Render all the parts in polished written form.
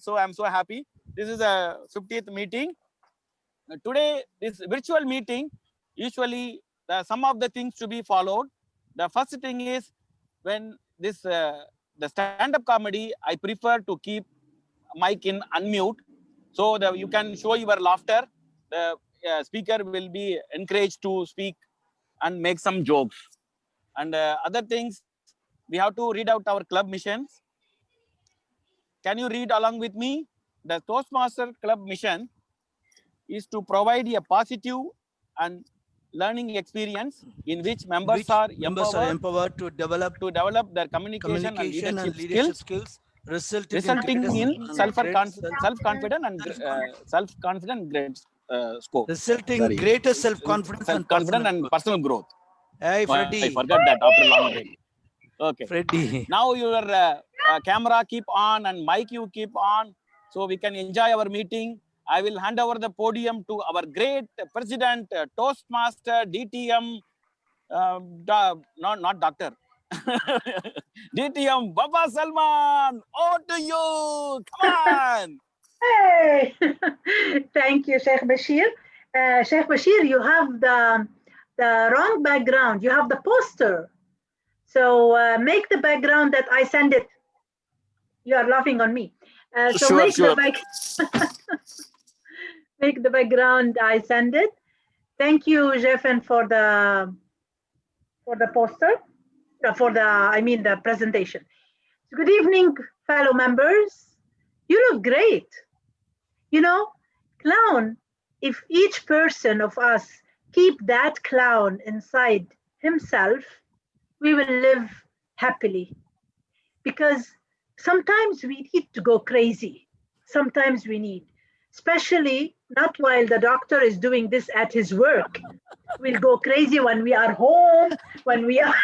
So I'm so happy. This is a 50th meeting. Today, this virtual meeting, usually some of the things to be followed. The first thing is when the stand-up comedy, I prefer to keep mic in unmute so that you can show your laughter. The speaker will be encouraged to speak and make some jokes. And other things, we have to read out our club missions. Can you read along with me? The Toastmaster Club mission is to provide a positive and learning experience in which members are empowered to develop their communication and leadership skills, resulting resulting in self-confident and great scope. greater self-confidence and Personal growth. Hey, Freddy. I forgot that after a long break. Okay. Freddy. Now your camera keep on and mic you keep on, so we can enjoy our meeting. I will hand over the podium to our great president, Toastmaster, DTM, not doctor, DTM Baba Salman. Over to you. Come on. Hey, thank you, Sheikh Bashir. Sheikh Bashir, you have the wrong background. You have the poster. So make the background that I send it. You are laughing on me. So Sure, make sure. make the background I send it. Thank you, Jeffen, for the poster, the presentation. So good evening, fellow members. You look great. You know, clown, if each person of us keep that clown inside himself, we will live happily. Because sometimes we need to go crazy. Sometimes we need, especially not while the doctor is doing this at his work. We'll go crazy when we are home, when we are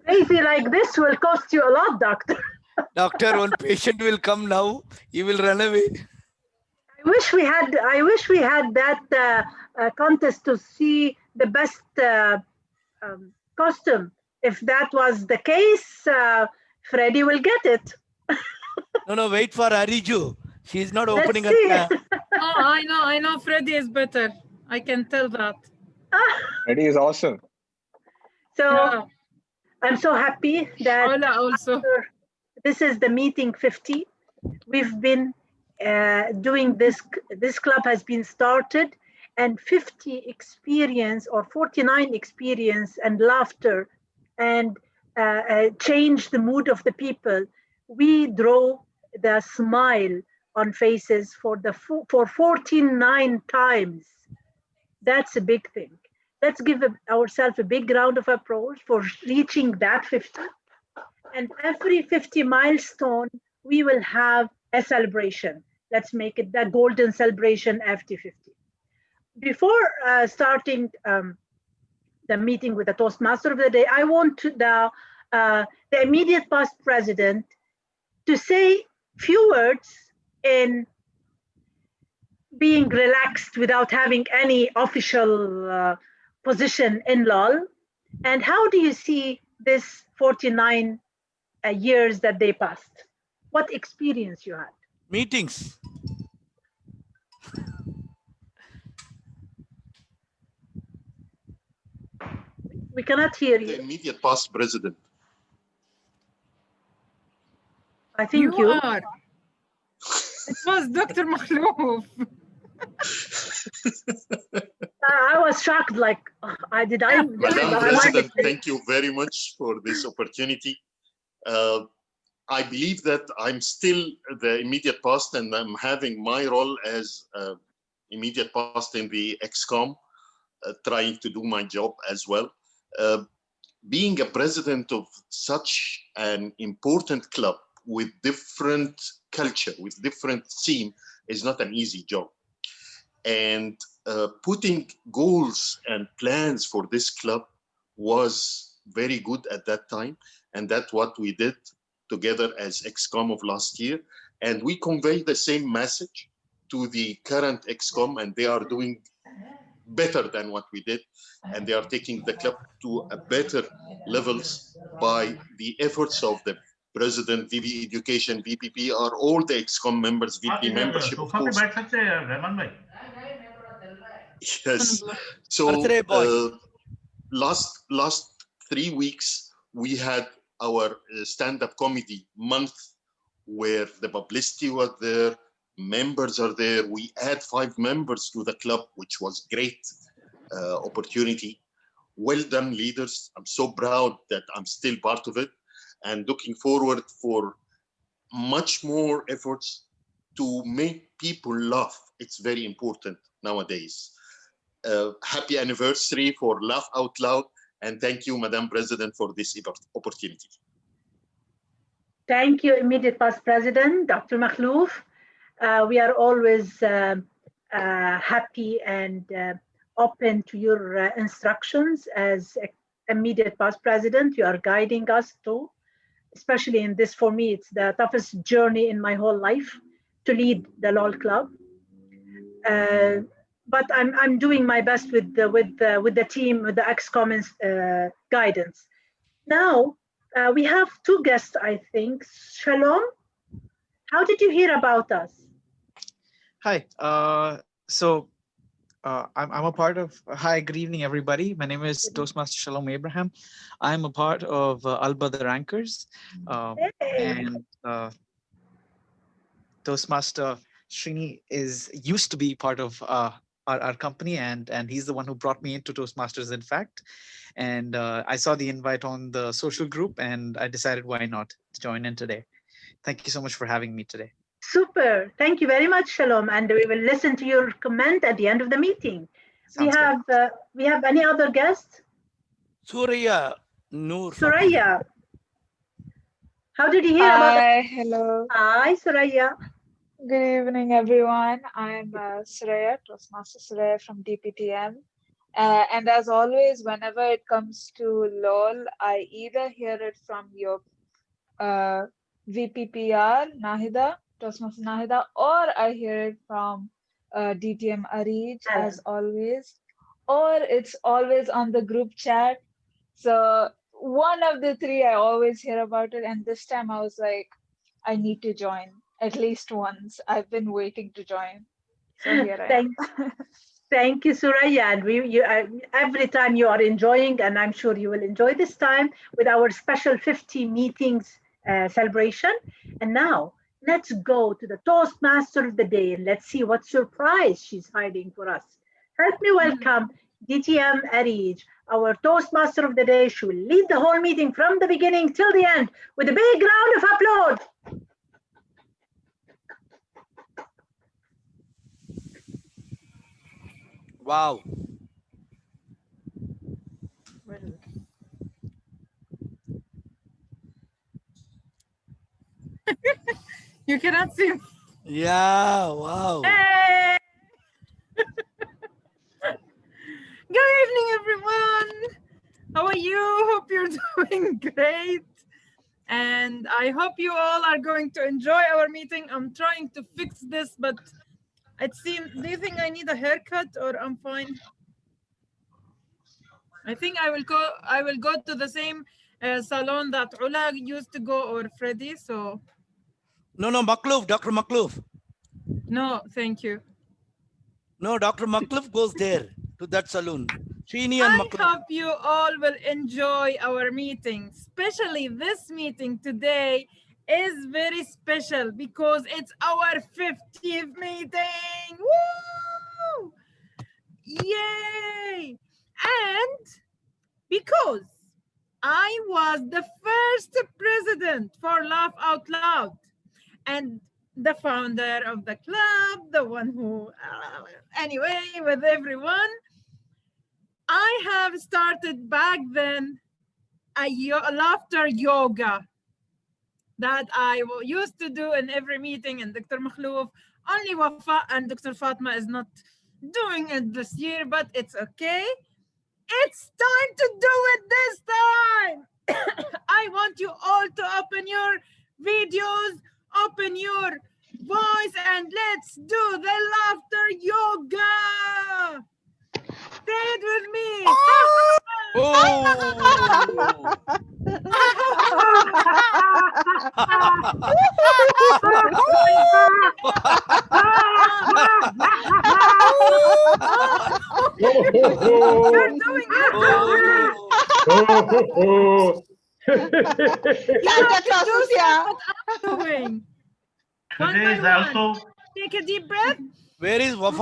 crazy like this will cost you a lot, doctor. Doctor, one patient will come now. He will run away. I wish we had that contest to see the best costume. If that was the case, Freddy will get it. No, wait for Ariju. She's not Let's opening see. a Oh, I know Freddy is better. I can tell that. Freddy is awesome. So Yeah. I'm so happy that Ola also. this is the meeting 50. We've been doing this. This club has been started, and 50 experience or 49 experience and laughter and change the mood of the people. We draw the smile on faces for 49 times. That's a big thing. Let's give ourselves a big round of applause for reaching that 50. And every 50 milestone, we will have a celebration. Let's make it the golden celebration after 50. Before starting the meeting with the Toastmaster of the day, I want the immediate past president to say few words in being relaxed without having any official position in LOL. And how do you see this 49 years that they passed? What experience you had? meetings. We cannot hear The you. immediate past president. I think You are. It was Dr. Mahlouf. I was shocked. Like, Madam President, thank you very much for this opportunity. I believe that I'm still the immediate past, and I'm having my role as immediate past in the XCOM, trying to do my job as well. Being a president of such an important club with different culture, with different theme, is not an easy job. And putting goals and plans for this club was very good at that time. And that's what we did together as XCOM of last year. And we convey the same message to the current XCOM, and they are doing better than what we did. And they are taking the club to a better levels by the efforts of the President, VP Education, VPP are all the ExCom members, VP membership, of course. Yes. So Birthday boy. last 3 weeks, we had our stand-up comedy month where the publicity was there, members are there. We add 5 members to the club, which was great opportunity. Well done, leaders. I'm so proud that I'm still part of it and looking forward for much more efforts to make people laugh. It's very important nowadays. Happy anniversary for Laugh Out Loud. And thank you, Madam President, for this opportunity. Thank you, immediate past president, Dr. Makhlouf. We are always happy and open to your instructions as immediate past president. You are guiding us too, especially in this, for me, it's the toughest journey in my whole life to lead the LOL Club. But I'm doing my best with the team, with the ExCom guidance. Now, we have 2 guests, I think. Shalom, how did you hear about us? Hi, I'm a part of, hi, good evening, everybody. My name is Toastmaster Shalom Abraham. I'm a part of Al Badr Anchors, and Toastmaster Srini used to be part of our company, and he's the one who brought me into Toastmasters, in fact. And I saw the invite on the social group, and I decided why not to join in today. Thank you so much for having me today. Super. Thank you very much, Shalom. And we will listen to your comment at the end of the meeting. Sounds We have any other guests? Surya Noor. Suraya, how did you hear about us? Hi, hello. Hi, Suraya. Good evening, everyone. I'm Suraya, Toastmaster Suraya from DPTM. And as always, whenever it comes to LOL, I either hear it from your VPPR, Nahida, Toastmaster Nahida, or I hear it from DTM Arij, as always, or it's always on the group chat. So one of the 3, I always hear about it. And this time I was like, I need to join at least once. I've been waiting to join. So here I am. Thank you, Suraya. And every time you are enjoying, and I'm sure you will enjoy this time with our special 50 meetings celebration. And now let's go to the Toastmaster of the day and let's see what surprise she's hiding for us. Help me welcome DTM Arij, our Toastmaster of the day. She will lead the whole meeting from the beginning till the end with a big round of applause. Wow. You cannot see me. Yeah, wow. Hey! Good evening, everyone. How are you? Hope you're doing great. And I hope you all are going to enjoy our meeting. I'm trying to fix this, but it seems, do you think I need a haircut or I'm fine? I think I will go to the same salon that Ula used to go, or Freddie, so. No, Makhlouf, Dr. Makhlouf. No, thank you. No, Dr. Makhlouf goes there to that saloon. Srini and I Makhlouf. hope you all will enjoy our meeting, especially this meeting today is very special because it's our 50th meeting. Woo! Yay! And because I was the first president for Laugh Out Loud and the founder of the club, the one who, anyway, with everyone, I have started back then a laughter yoga that I used to do in every meeting, and Dr. Makhlouf, only Wafa and Dr. Fatma is not doing it this year, but it's okay. It's time to do it this time. I want you all to open your videos, open your voice, and let's do the laughter yoga. Say it with me. Oh! You're doing it. You have to do what I'm doing. One Today by is one. also Take a deep breath. Where is Wafa?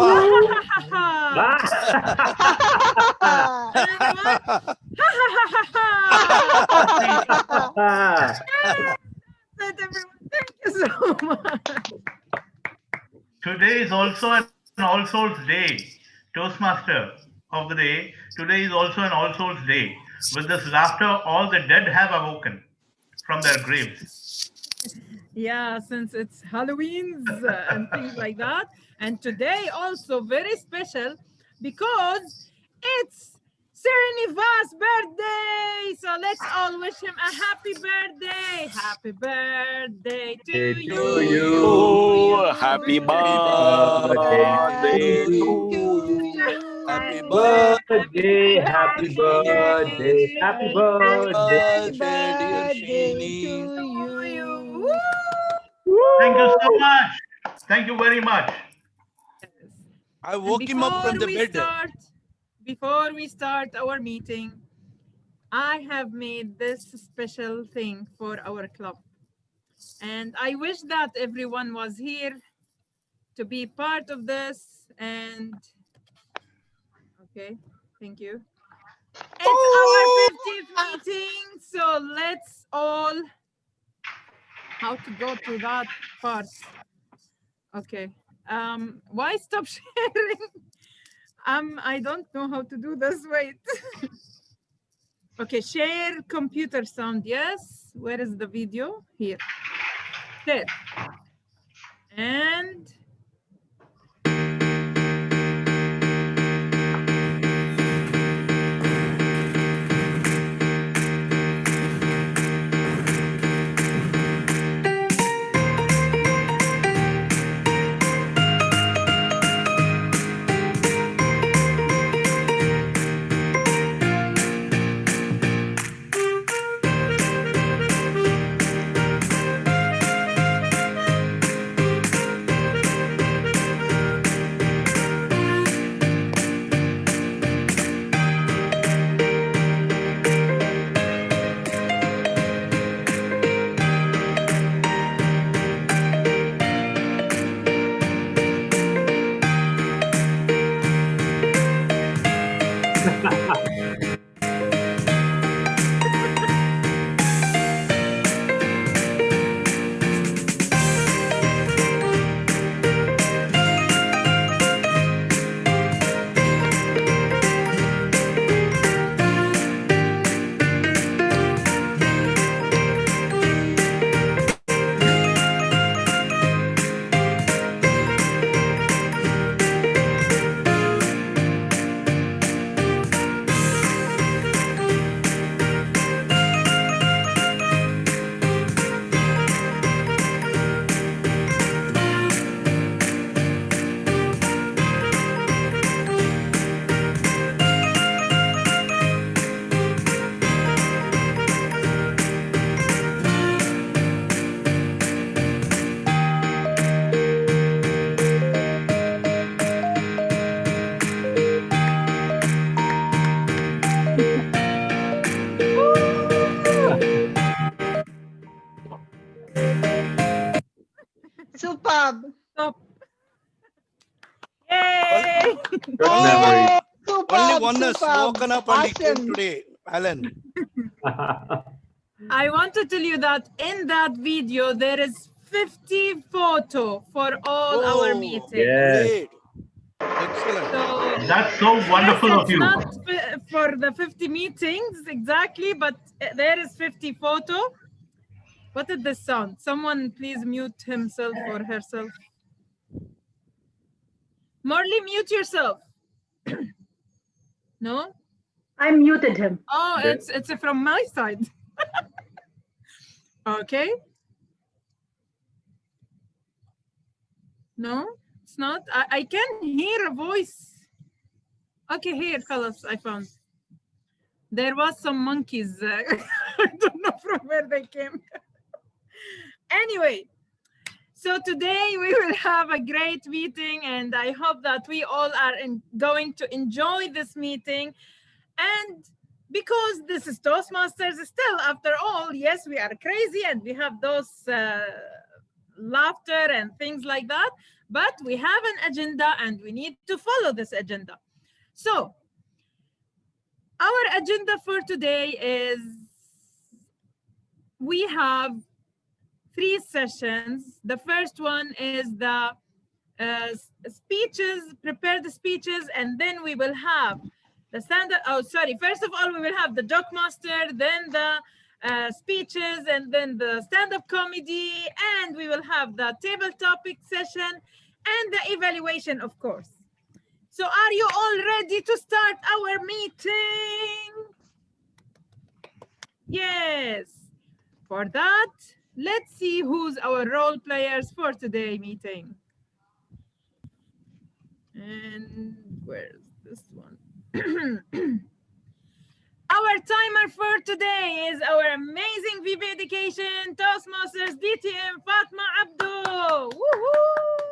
Thank you so much. today is also an All Souls Day. Toastmaster of the day. Today is also an All Souls Day. With this laughter, all the dead have awoken from their graves. Yeah, since it's Halloween and things like that. And today also very special because it's Sereniva's birthday. So let's all wish him a happy birthday. Happy birthday to you. Oh, happy birthday to you. Happy Birthday, happy birthday, happy birthday. dear Srini. you. Thank you so much. Thank you very much. I woke him up from the bed. Before we start our meeting, I have made this special thing for our club. And I wish that everyone was here to be part of this. And okay, thank you. It's our 50th meeting, so let's all, how to go to that part? Okay, why stop sharing? I don't know how to do this, wait. Okay, share computer sound, yes. Where is the video? Here, share. And Superb. stop. Yay! Good memory. Only one has Superb. woken up and he came Awesome. today, Alan. I want to tell you that in that video, there is 50 photo for all our Oh, meetings. Yes. Great. Excellent. So That's so wonderful yes, of it's you. not for the 50 meetings exactly, but there is 50 photo. What is this sound? Someone please mute himself or herself. Morley, mute yourself. No? I muted him. Oh, Okay. it's from my side. Okay. No, it's not. I can hear a voice. Okay, here, colors I found. There was some monkeys. I don't know from where they came. Anyway, so today we will have a great meeting, and I hope that we all are going to enjoy this meeting. And because this is Toastmasters, still, after all, yes, we are crazy and we have those laughter and things like that, but we have an agenda and we need to follow this agenda. So our agenda for today is we have 3 sessions. The first one is the speeches, prepare the speeches, and then we will have the standard. Oh, sorry. First of all, we will have the joke master, then the speeches, and then the stand-up comedy, and we will have the table topic session and the evaluation, of course. So are you all ready to start our meeting? Yes. For that, let's see who's our role players for today's meeting. And where's this one? Our timer for today is our amazing VP Education Toastmasters DTM Fatma Abdo. Woohoo!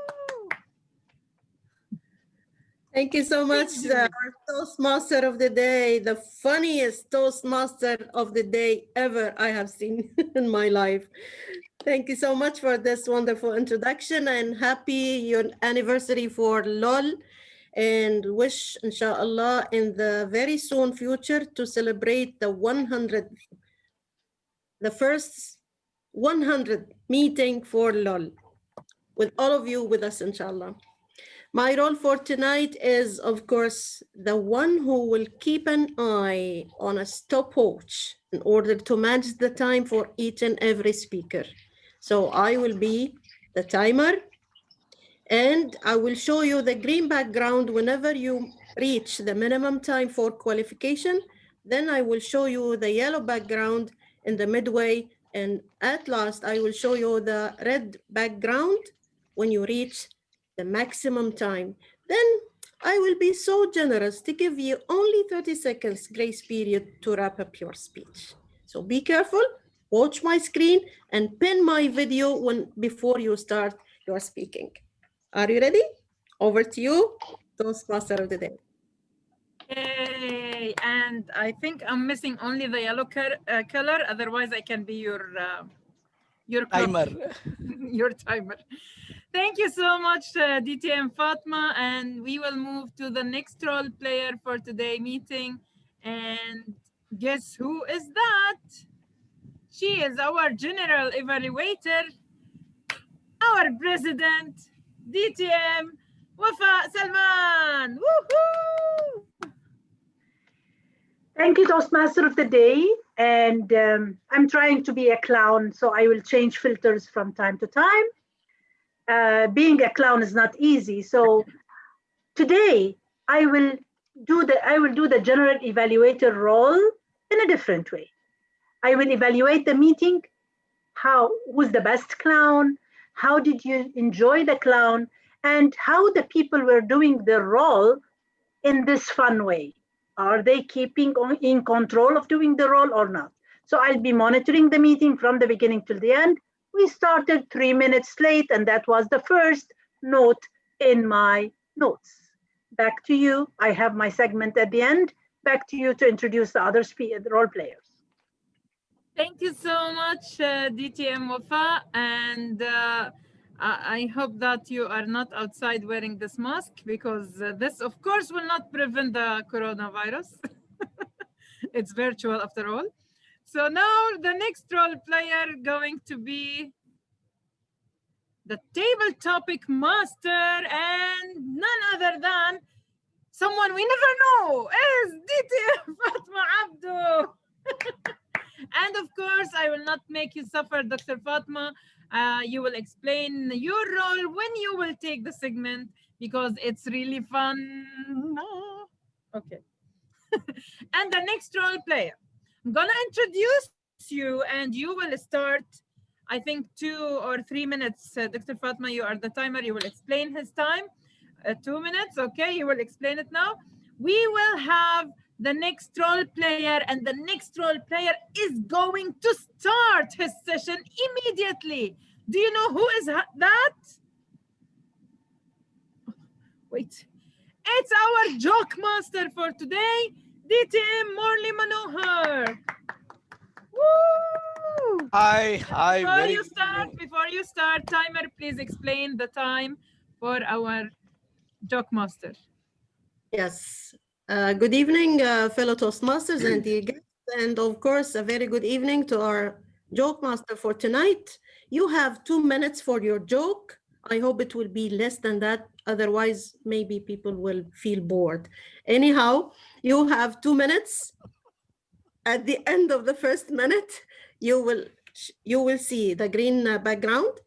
Thank you so much, our Toastmaster of the day, the funniest Toastmaster of the day ever I have seen in my life. Thank you so much for this wonderful introduction, and happy your anniversary for LOL, and wish, inshallah, in the very soon future to celebrate the first 100 meeting for LOL with all of you with us, inshallah. My role for tonight is, of course, the one who will keep an eye on a stopwatch in order to manage the time for each and every speaker. So I will be the timer, and I will show you the green background whenever you reach the minimum time for qualification. Then I will show you the yellow background in the midway, and at last I will show you the red background when you reach the maximum time. Then I will be so generous to give you only 30 seconds grace period to wrap up your speech. So be careful, watch my screen, and pin my video before you start your speaking. Are you ready? Over to you, Toastmaster of the day. Yay. And I think I'm missing only the yellow color, otherwise I can be your Timer. your timer. Thank you so much, DTM Fatma, and we will move to the next role player for today's meeting. And guess who is that? She is our general evaluator, our president, DTM Wafa Salman. Woohoo! Thank you, Toastmaster of the day. And I'm trying to be a clown, so I will change filters from time to time. Being a clown is not easy. So today I will do the general evaluator role in a different way. I will evaluate the meeting. Who's the best clown? How did you enjoy the clown? And how the people were doing their role in this fun way. Are they keeping in control of doing the role or not? So I'll be monitoring the meeting from the beginning till the end. We started 3 minutes late, and that was the first note in my notes. Back to you. I have my segment at the end. Back to you to introduce the other role players. Thank you so much, DTM Wafa. And I hope that you are not outside wearing this mask, because this, of course, will not prevent the coronavirus. It's virtual after all. So now the next role player going to be the table topic master, and none other than someone we never know is DTM Fatma Abdo. And of course, I will not make you suffer, Dr. Fatma. You will explain your role when you will take the segment, because it's really fun. Okay. And the next role player, I'm gonna introduce you, and you will start, I think, 2 or 3 minutes. Dr. Fatma, you are the timer. You will explain his time. 2 minutes, okay? You will explain it now. We will have the next role player, and the next role player is going to start his session immediately. Do you know who is that? Wait. It's our joke master for today, DTM Morley Manohar. Woo! Hi, Before you start, timer, please explain the time for our joke master. Yes. Good evening, fellow Toastmasters and dear guests, and of course, a very good evening to our joke master for tonight. You have 2 minutes for your joke. I hope it will be less than that. Otherwise, maybe people will feel bored. Anyhow, you have 2 minutes. At the end of the first minute, you will see the green background.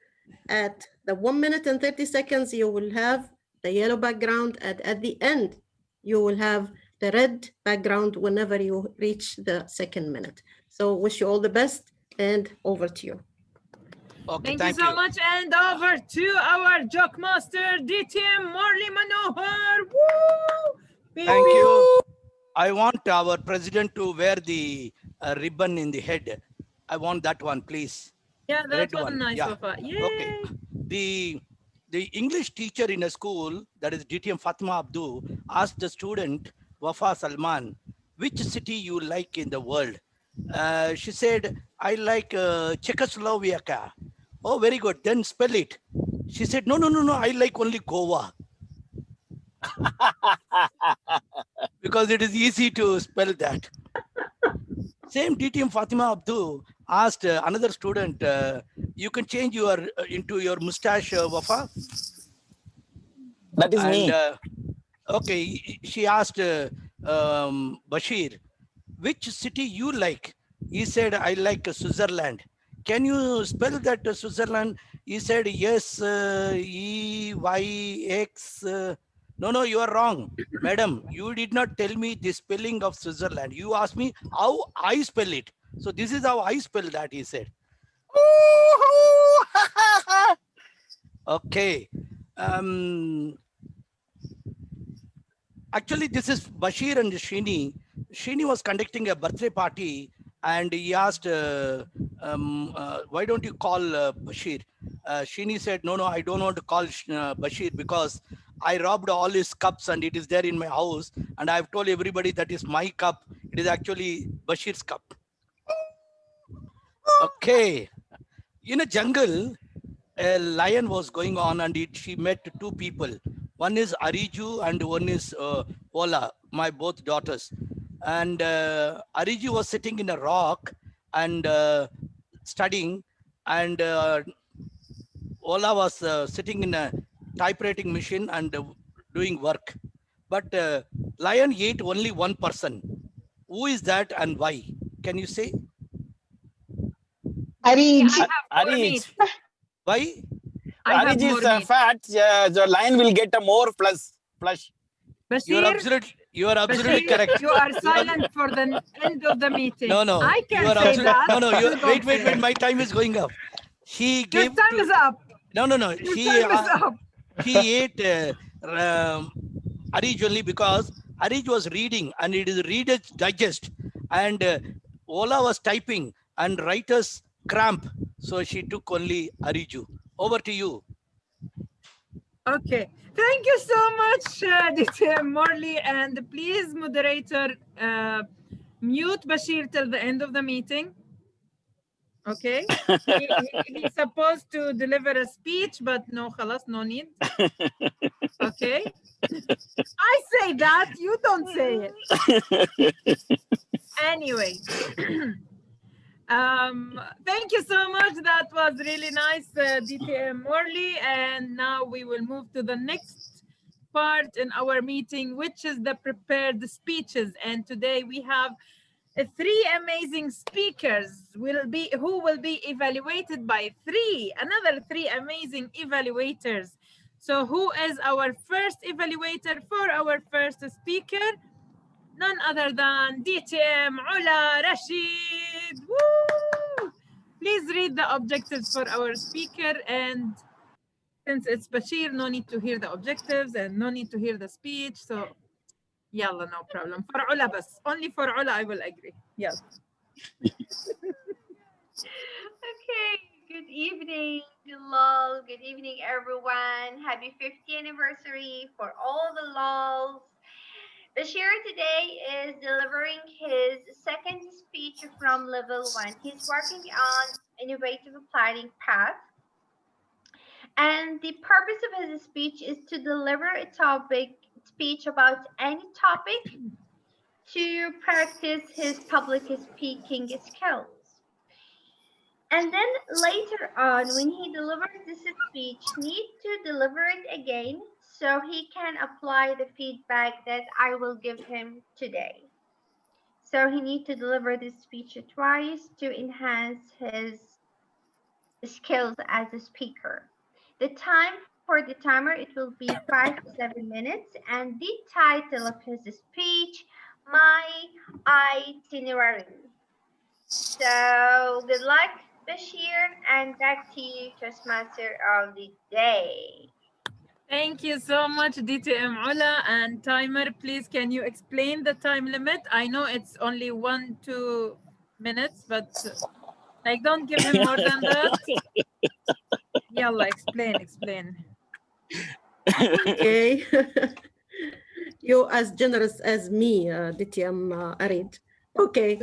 At the 1 minute and 30 seconds, you will have the yellow background. And at the end, you will have the red background whenever you reach the second minute. So wish you all the best, and over to you. Okay, Thank you so much, and over to our joke master, DTM Morley Manohar. Woo! Thank you. I want our president to wear the ribbon in the head. I want that one, please. Yeah, that Red was one. nice, Yeah. Wafa. Yay! Okay. The English teacher in a school, that is DTM Fatima Abdu, asked the student, Wafa Salman, which city you like in the world? She said, I like Czechoslovakia. Oh, very good. Then spell it. She said, no, I like only Goa. Because it is easy to spell that. Same DTM Fatima Abdu asked another student, you can change into your mustache, Wafa? That is me. Okay, she asked Bashir, which city you like? He said, I like Switzerland. Can you spell that Switzerland? He said, yes, E-Y-X. No, you are wrong. Madam, you did not tell me the spelling of Switzerland. You asked me how I spell it. So this is how I spell that, he said. Okay. Actually, this is Bashir and Shini. Shini was conducting a birthday party and he asked, why don't you call Bashir? Shini said, no, I don't want to call Bashir because I robbed all his cups and it is there in my house. And I've told everybody that is my cup. It is actually Bashir's cup. Okay. In a jungle, a lion was going on and she met two people. One is Ariju and one is Ola, my both daughters. And Ariju was sitting in a rock and studying, and Ola was sitting in a typewriting machine and doing work. But lion ate only one person. Who is that and why? Can you say? Arij. Why? Arij is fat. The lion will get a more flush. You are absolutely correct. You are silent for the end of the meeting. No. I can say that. Wait. My time is going up. She gave. Your time is up. No. Your time is up. He ate Arij only because Arij was reading and it is Reader's Digest, and Ola was typing and writer's cramp. So she took only Ariju. Over to you. Okay. Thank you so much, DTM Morley. And please, moderator, mute Bashir till the end of the meeting. Okay. He's supposed to deliver a speech, but no, khalas, no need. Okay. I say that, you don't say it. Anyway. Thank you so much. That was really nice, DTM Morley. And now we will move to the next part in our meeting, which is the prepared speeches. And today we have three amazing speakers who will be evaluated by another three amazing evaluators. So who is our first evaluator for our first speaker? None other than DTM Ula Rashid. Woo! Please read the objectives for our speaker. And since it's Bashir, no need to hear the objectives and no need to hear the speech. So يلا, no problem. For Ula بس. Only for Ula I will agree. Yes. Okay, good evening, Lol. Good evening, everyone. Happy 50th anniversary for all the Lols. Bashir today is delivering his second speech from level 1. He's working on innovative planning path. And the purpose of his speech is to deliver a speech about any topic to practice his public speaking skills. And then later on, when he delivers this speech, need to deliver it again so he can apply the feedback that I will give him today. So he needs to deliver this speech twice to enhance his skills as a speaker. The time for the timer, it will be 5 to 7 minutes, and the title of his speech, My Itinerary. So good luck, Bashir, and back to you, Toastmaster of the day. Thank you so much, DTM Ula. And timer, please, can you explain the time limit? I know it's only 1-2 minutes, but like, don't give him more than that. Yalla, explain. Okay. You're as generous as me, DTM Arid. Okay.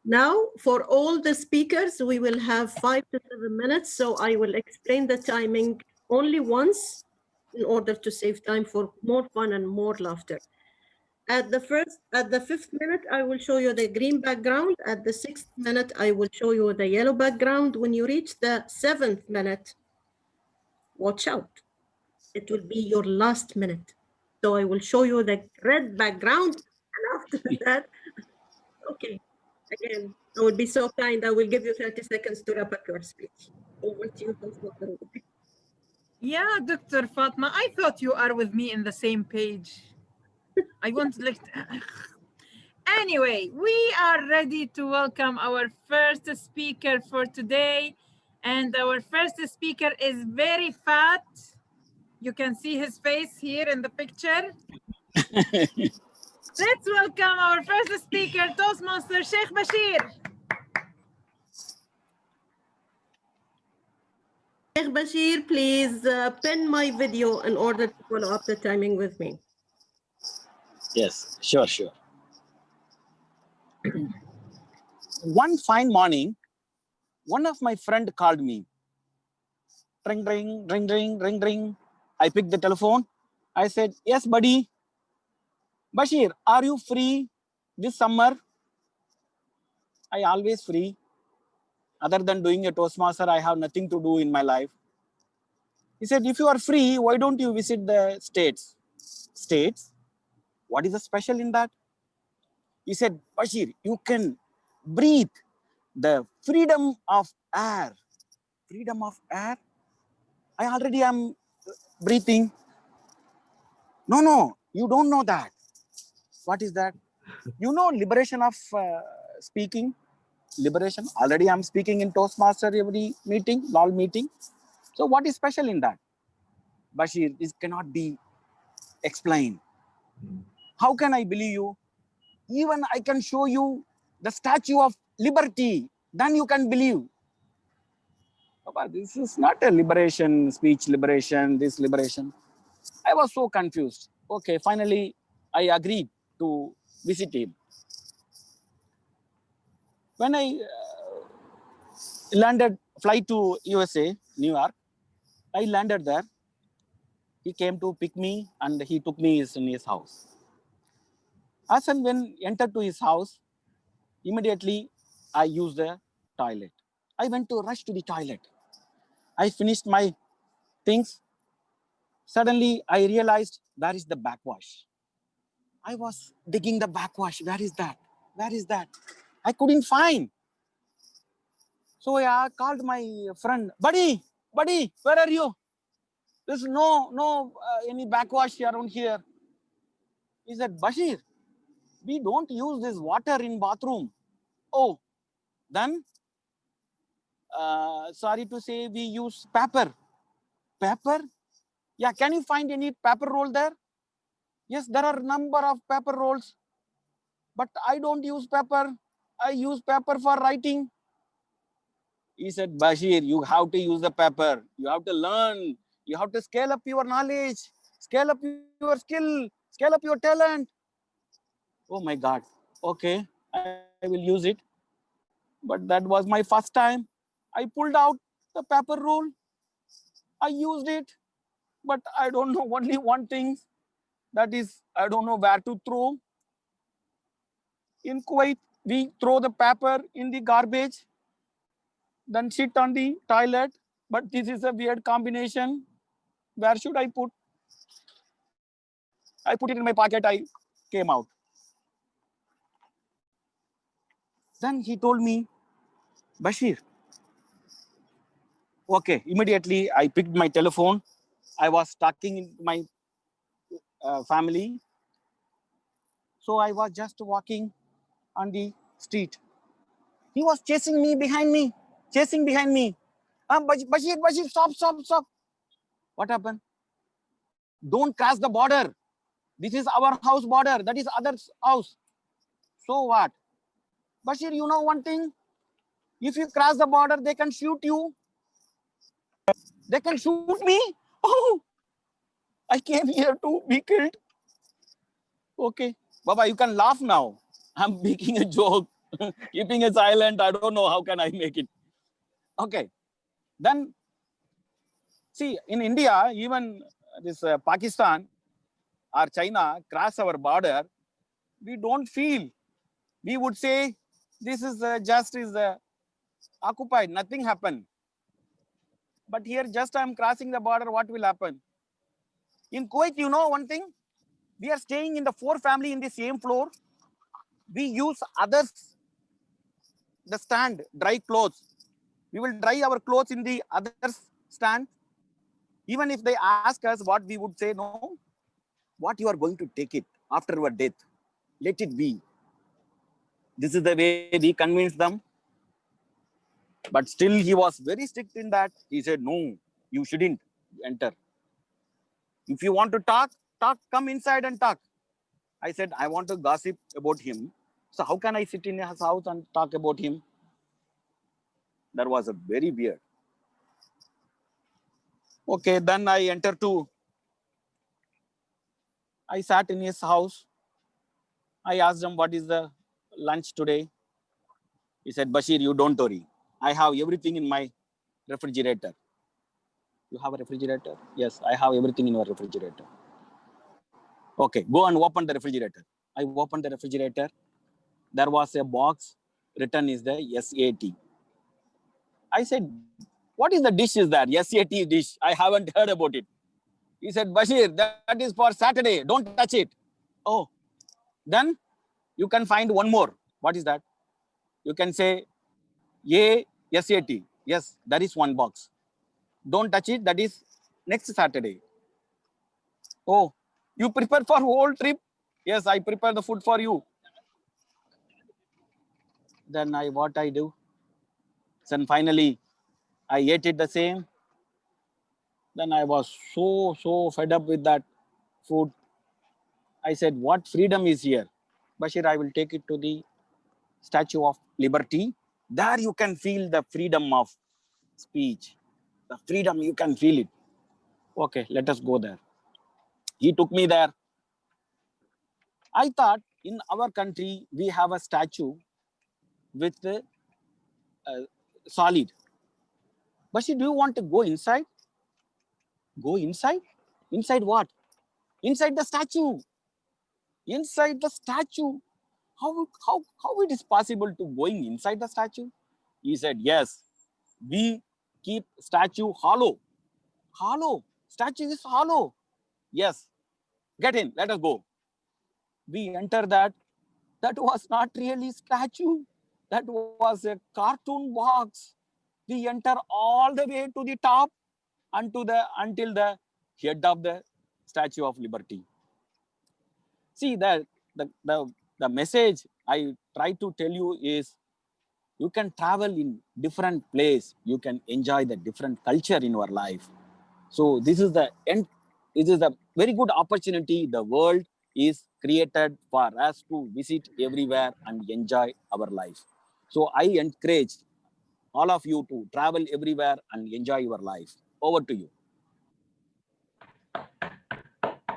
Now, for all the speakers, we will have 5 to 7 minutes. So I will explain the timing only once in order to save time for more fun and more laughter. At the 5th minute, I will show you the green background. At the 6th minute, I will show you the yellow background. When you reach the 7th minute, watch out. It will be your last minute. So I will show you the red background. And after that, okay, again, I will be so kind. I will give you 30 seconds to wrap up your speech. Over to you, Dr. Yeah, Dr. Fatma, I thought you are with me in the same page. I want to Anyway, we are ready to welcome our first speaker for today. And our first speaker is very fat. You can see his face here in the picture. Let's welcome our first speaker, Toastmaster Sheikh Bashir. Sheikh Bashir, please pin my video in order to follow up the timing with me. Yes, sure. One fine morning, one of my friend called me. Ring, ring, ring, ring, ring, ring. I picked the telephone. I said, yes, buddy. Bashir, are you free this summer? I always free. Other than doing a Toastmaster, I have nothing to do in my life. He said, if you are free, why don't you visit the states? States? What is the special in that? He said, Bashir, you can breathe the freedom of air. Freedom of air? I already am breathing. No, you don't know that. What is that? You know liberation of speaking? Liberation. Already I'm speaking in Toastmaster every meeting, LOL meeting. So what is special in that? Bashir, this cannot be explained. How can I believe you? Even I can show you the Statue of Liberty. Then you can believe. Papa, this is not a liberation, speech liberation, this liberation. I was so confused. Okay, finally, I agreed to visit him. When I landed, flight to USA, New York, I landed there. He came to pick me and he took me in his house. As and when entered to his house, immediately I used the toilet. I went to rush to the toilet. I finished my things. Suddenly I realized where is the backwash. I was digging the backwash. Where is that? Where is that? I couldn't find. So I called my friend, buddy, where are you? There's no any backwash around here. He said, Bashir, we don't use this water in bathroom. Oh, then, sorry to say, we use paper. Paper? Yeah, can you find any paper roll there? Yes, there are number of paper rolls, but I don't use paper. I use paper for writing. He said, Bashir, you have to use the paper. You have to learn. You have to scale up your knowledge, scale up your skill, scale up your talent. Oh my God. Okay, I will use it. But that was my first time. I pulled out the paper roll. I used it, but I don't know only one thing. That is, I don't know where to throw. In Kuwait, we throw the paper in the garbage, then sit on the toilet. But this is a weird combination. Where should I put? I put it in my pocket. I came out. Then he told me, Bashir. Okay, immediately I picked my telephone. I was talking in my family. So I was just walking on the street. He was chasing me behind me, chasing behind me. Bashir, Bashir, stop, stop, stop. What happened? Don't cross the border. This is our house border. That is others' house. So what? Bashir, you know one thing? If you cross the border, they can shoot you. They can shoot me. Oh, I came here to be killed. Okay. Baba, you can laugh now. I'm making a joke, keeping it silent. I don't know how can I make it. Okay. Then, see, in India, even this Pakistan or China cross our border, we don't feel. We would say, this is just occupied, nothing happened. But here, just I'm crossing the border, what will happen? In Kuwait, you know one thing? We are staying in the 4 family in the same floor. We use others, the stand, dry clothes. We will dry our clothes in the others stand. Even if they ask us what we would say, no, what you are going to take it after our death, let it be. This is the way we convince them. But still he was very strict in that. He said, no, you shouldn't enter. If you want to talk, come inside and talk. I said, I want to gossip about him. So how can I sit in his house and talk about him? That was a very weird. Okay, then I entered to. I sat in his house. I asked him, what is the lunch today? He said, Bashir, you don't worry. I have everything in my refrigerator. You have a refrigerator? Yes, I have everything in your refrigerator. Okay, go and open the refrigerator. I opened the refrigerator. There was a box written is the SAT. I said, what is the dish is that? SAT dish. I haven't heard about it. He said, Bashir, that is for Saturday. Don't touch it. Oh, then you can find one more. What is that? You can say, SAT. Yes, that is one box. Don't touch it. That is next Saturday. Oh, you prepare for whole trip? Yes, I prepare the food for you. Then what I do? Then finally, I ate it the same. Then I was so fed up with that food. I said, what freedom is here? Bashir, I will take it to the Statue of Liberty. There you can feel the freedom of speech. The freedom, you can feel it. Okay, let us go there. He took me there. I thought in our country, we have a statue with solid. Bashir, do you want to go inside? Go inside? Inside what? Inside the statue. Inside the statue. How it is possible to going inside the statue? He said, yes, we keep statue hollow. Hollow. Statue is hollow. Yes. Get in. Let us go. We enter that. That was not really statue. That was a cartoon box. We enter all the way to the top until the head of the Statue of Liberty. See, the message I try to tell you is, you can travel in different place. You can enjoy the different culture in your life. So this is the end. This is a very good opportunity. The world is created for us to visit everywhere and enjoy our life. So I encourage all of you to travel everywhere and enjoy your life. Over to you.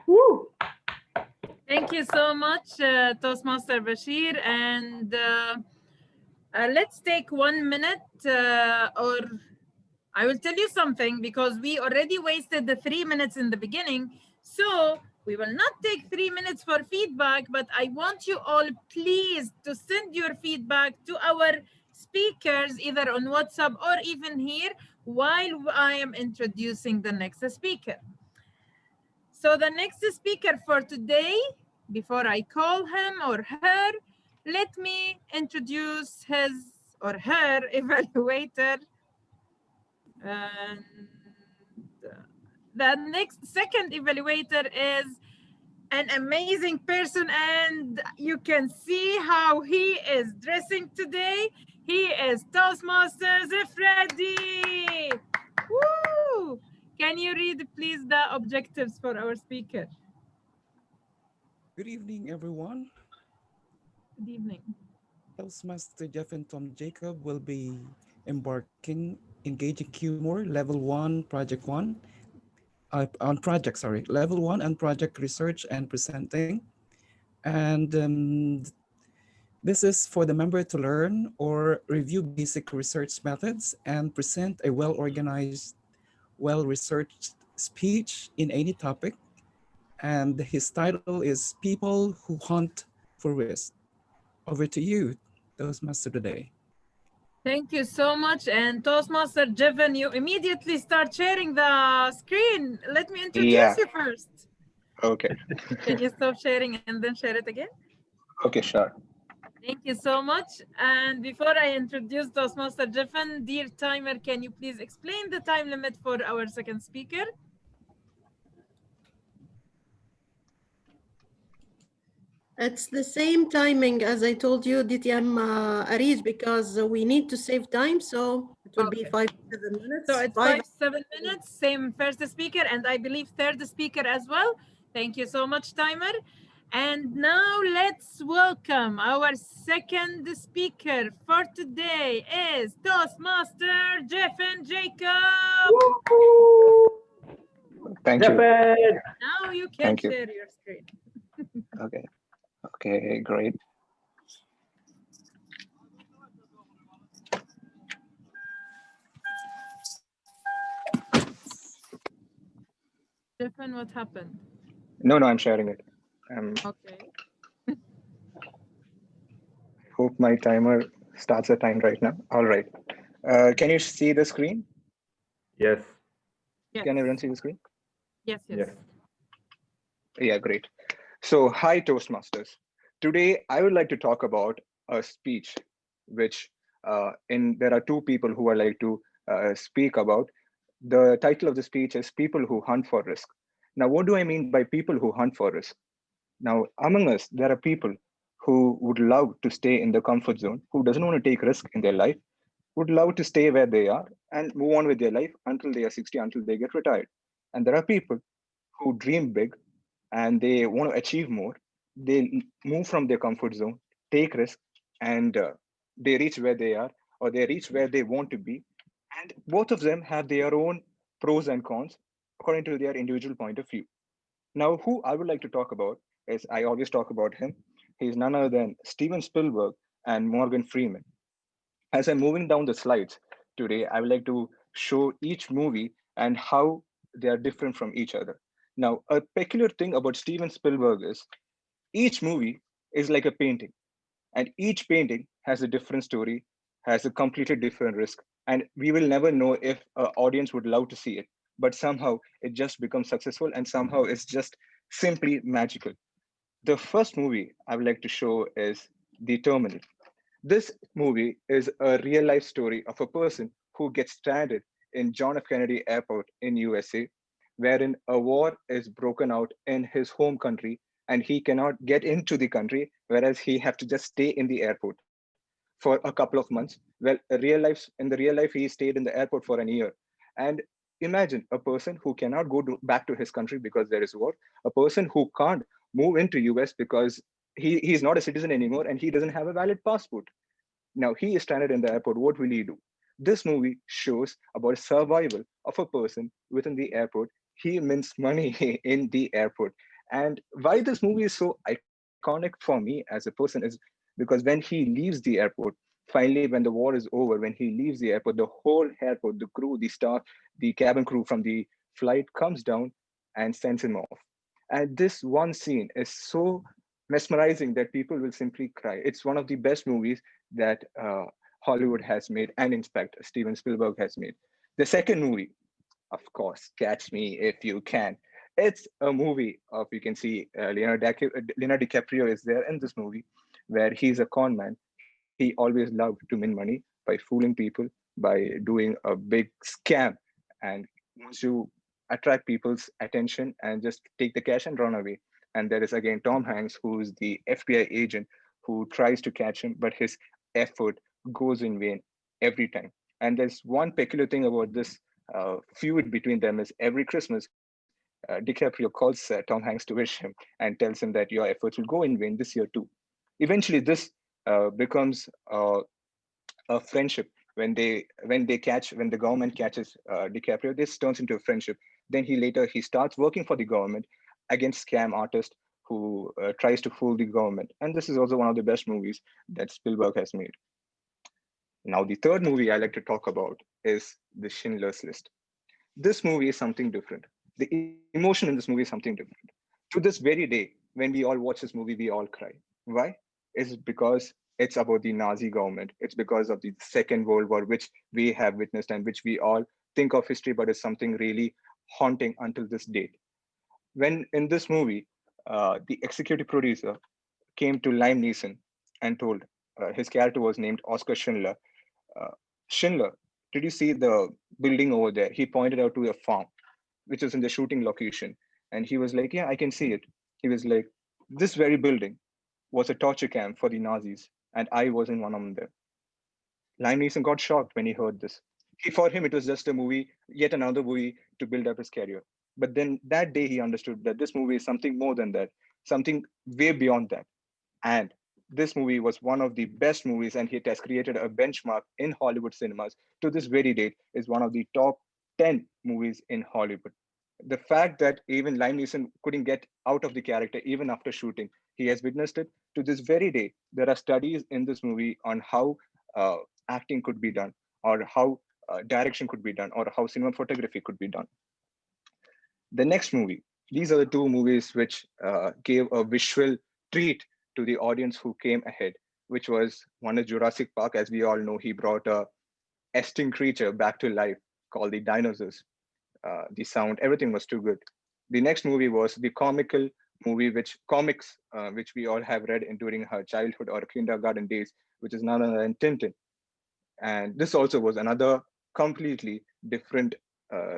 Woo. Thank you so much, Toastmaster Bashir. And let's take 1 minute, or I will tell you something, because we already wasted the 3 minutes in the beginning. So we will not take 3 minutes for feedback, but I want you all please to send your feedback to our speakers, either on WhatsApp or even here, while I am introducing the next speaker. So the next speaker for today, before I call him or her, let me introduce his or her evaluator. And the next second evaluator is an amazing person, and you can see how he is dressing today. He is Toastmasters Freddy. Woo! Can you read, please, the objectives for our speaker? Good evening, everyone. Good evening. Toastmaster Jeff and Tom Jacob will be embarking engaging humor level 1, project 1, level 1 and project research and presenting. And this is for the member to learn or review basic research methods and present a well-organized, well-researched speech in any topic. And his title is People Who Hunt for Risk. Over to you, Toastmaster today. Thank you so much. And Toastmaster Jevan, you immediately start sharing the screen. Let me introduce you first. Okay. Can you stop sharing and then share it again? Okay, sure. Thank you so much. And before I introduce Toastmaster Jevan, dear timer, can you please explain the time limit for our second speaker? It's the same timing as I told you, DTM Arij, because we need to save time. So it will be 5 to 7 minutes. So it's 5 to 7 minutes, same first speaker, and I believe third speaker as well. Thank you so much, timer. And now let's welcome our second speaker for today is Toastmaster Jeff and Jacob. Thank you. Now you can Thank you. share your screen. Okay. Okay, great. Stefan, what happened? No, I'm sharing it. Okay. Hope my timer starts the time right now. All right. Can you see the screen? Yes. Can everyone see the screen? Yes. Yeah, great. So, hi, Toastmasters. Today, I would like to talk about a speech, which there are two people who I like to speak about. The title of the speech is People Who Hunt for Risk. Now, what do I mean by people who hunt for risk? Now, among us, there are people who would love to stay in the comfort zone, who doesn't want to take risk in their life, would love to stay where they are and move on with their life until they are 60, until they get retired. And there are people who dream big and they want to achieve more. They move from their comfort zone, take risk, and they reach where they are, or they reach where they want to be. And both of them have their own pros and cons according to their individual point of view. Now, who I would like to talk about is, I always talk about him. He's none other than Steven Spielberg and Morgan Freeman. As I'm moving down the slides today, I would like to show each movie and how they are different from each other. Now, a peculiar thing about Steven Spielberg is each movie is like a painting, and each painting has a different story, has a completely different risk, and we will never know if an audience would love to see it, but somehow it just becomes successful, and somehow it's just simply magical. The first movie I would like to show is The Terminal. This movie is a real life story of a person who gets stranded in John F. Kennedy Airport in USA, wherein a war is broken out in his home country and he cannot get into the country, whereas he have to just stay in the airport for a couple of months. Well, in the real life, he stayed in the airport for a year. And imagine a person who cannot go back to his country because there is war, a person who can't move into US because he's not a citizen anymore and he doesn't have a valid passport. Now he is stranded in the airport. What will he do? This movie shows about survival of a person within the airport. He mints money in the airport. And why this movie is so iconic for me as a person is because when he leaves the airport, finally, when the war is over, when he leaves the airport, the whole airport, the crew, the staff, the cabin crew from the flight comes down and sends him off. And this one scene is so mesmerizing that people will simply cry. It's one of the best movies that Hollywood has made, and in fact, Steven Spielberg has made. The second movie, of course, Catch Me If You Can. It's a movie of, you can see Leonardo DiCaprio is there in this movie, where he's a con man. He always loved to win money by fooling people, by doing a big scam, and wants to attract people's attention and just take the cash and run away. And there is again Tom Hanks, who's the FBI agent who tries to catch him, but his effort goes in vain every time. And there's one peculiar thing about this feud between them is every Christmas, DiCaprio calls Tom Hanks to wish him and tells him that your efforts will go in vain this year too. Eventually, this becomes a friendship. When the government catches DiCaprio, this turns into a friendship. Then he starts working for the government against scam artist who tries to fool the government. And this is also one of the best movies that Spielberg has made. Now, the third movie I like to talk about is The Schindler's List. This movie is something different. The emotion in this movie is something different. To this very day, when we all watch this movie, we all cry. Why? It's because it's about the Nazi government. It's because of the Second World War, which we have witnessed and which we all think of history, but it's something really haunting until this date. When in this movie, the executive producer came to Liam Neeson and told his character was named Oscar Schindler. Schindler, did you see the building over there? He pointed out to a farm, which was in the shooting location. And he was like, yeah, I can see it. He was like, this very building was a torture camp for the Nazis, and I was in one of them. Liam Neeson got shocked when he heard this. For him, it was just a movie, yet another movie to build up his career. But then that day, he understood that this movie is something more than that, something way beyond that. And this movie was one of the best movies, and it has created a benchmark in Hollywood cinemas. To this very date, is one of the top 10 movies in Hollywood. The fact that even Liam Neeson couldn't get out of the character even after shooting, he has witnessed it. To this very day, there are studies in this movie on how acting could be done, or how direction could be done, or how cinematography could be done. The next movie, these are the two movies which gave a visual treat to the audience who came ahead, which was one is Jurassic Park. As we all know, he brought a extinct creature back to life called the dinosaurs. The sound, everything was too good. The next movie was the comical movie, which we all have read during our childhood or kindergarten days, which is none other than Tintin. And this also was another completely different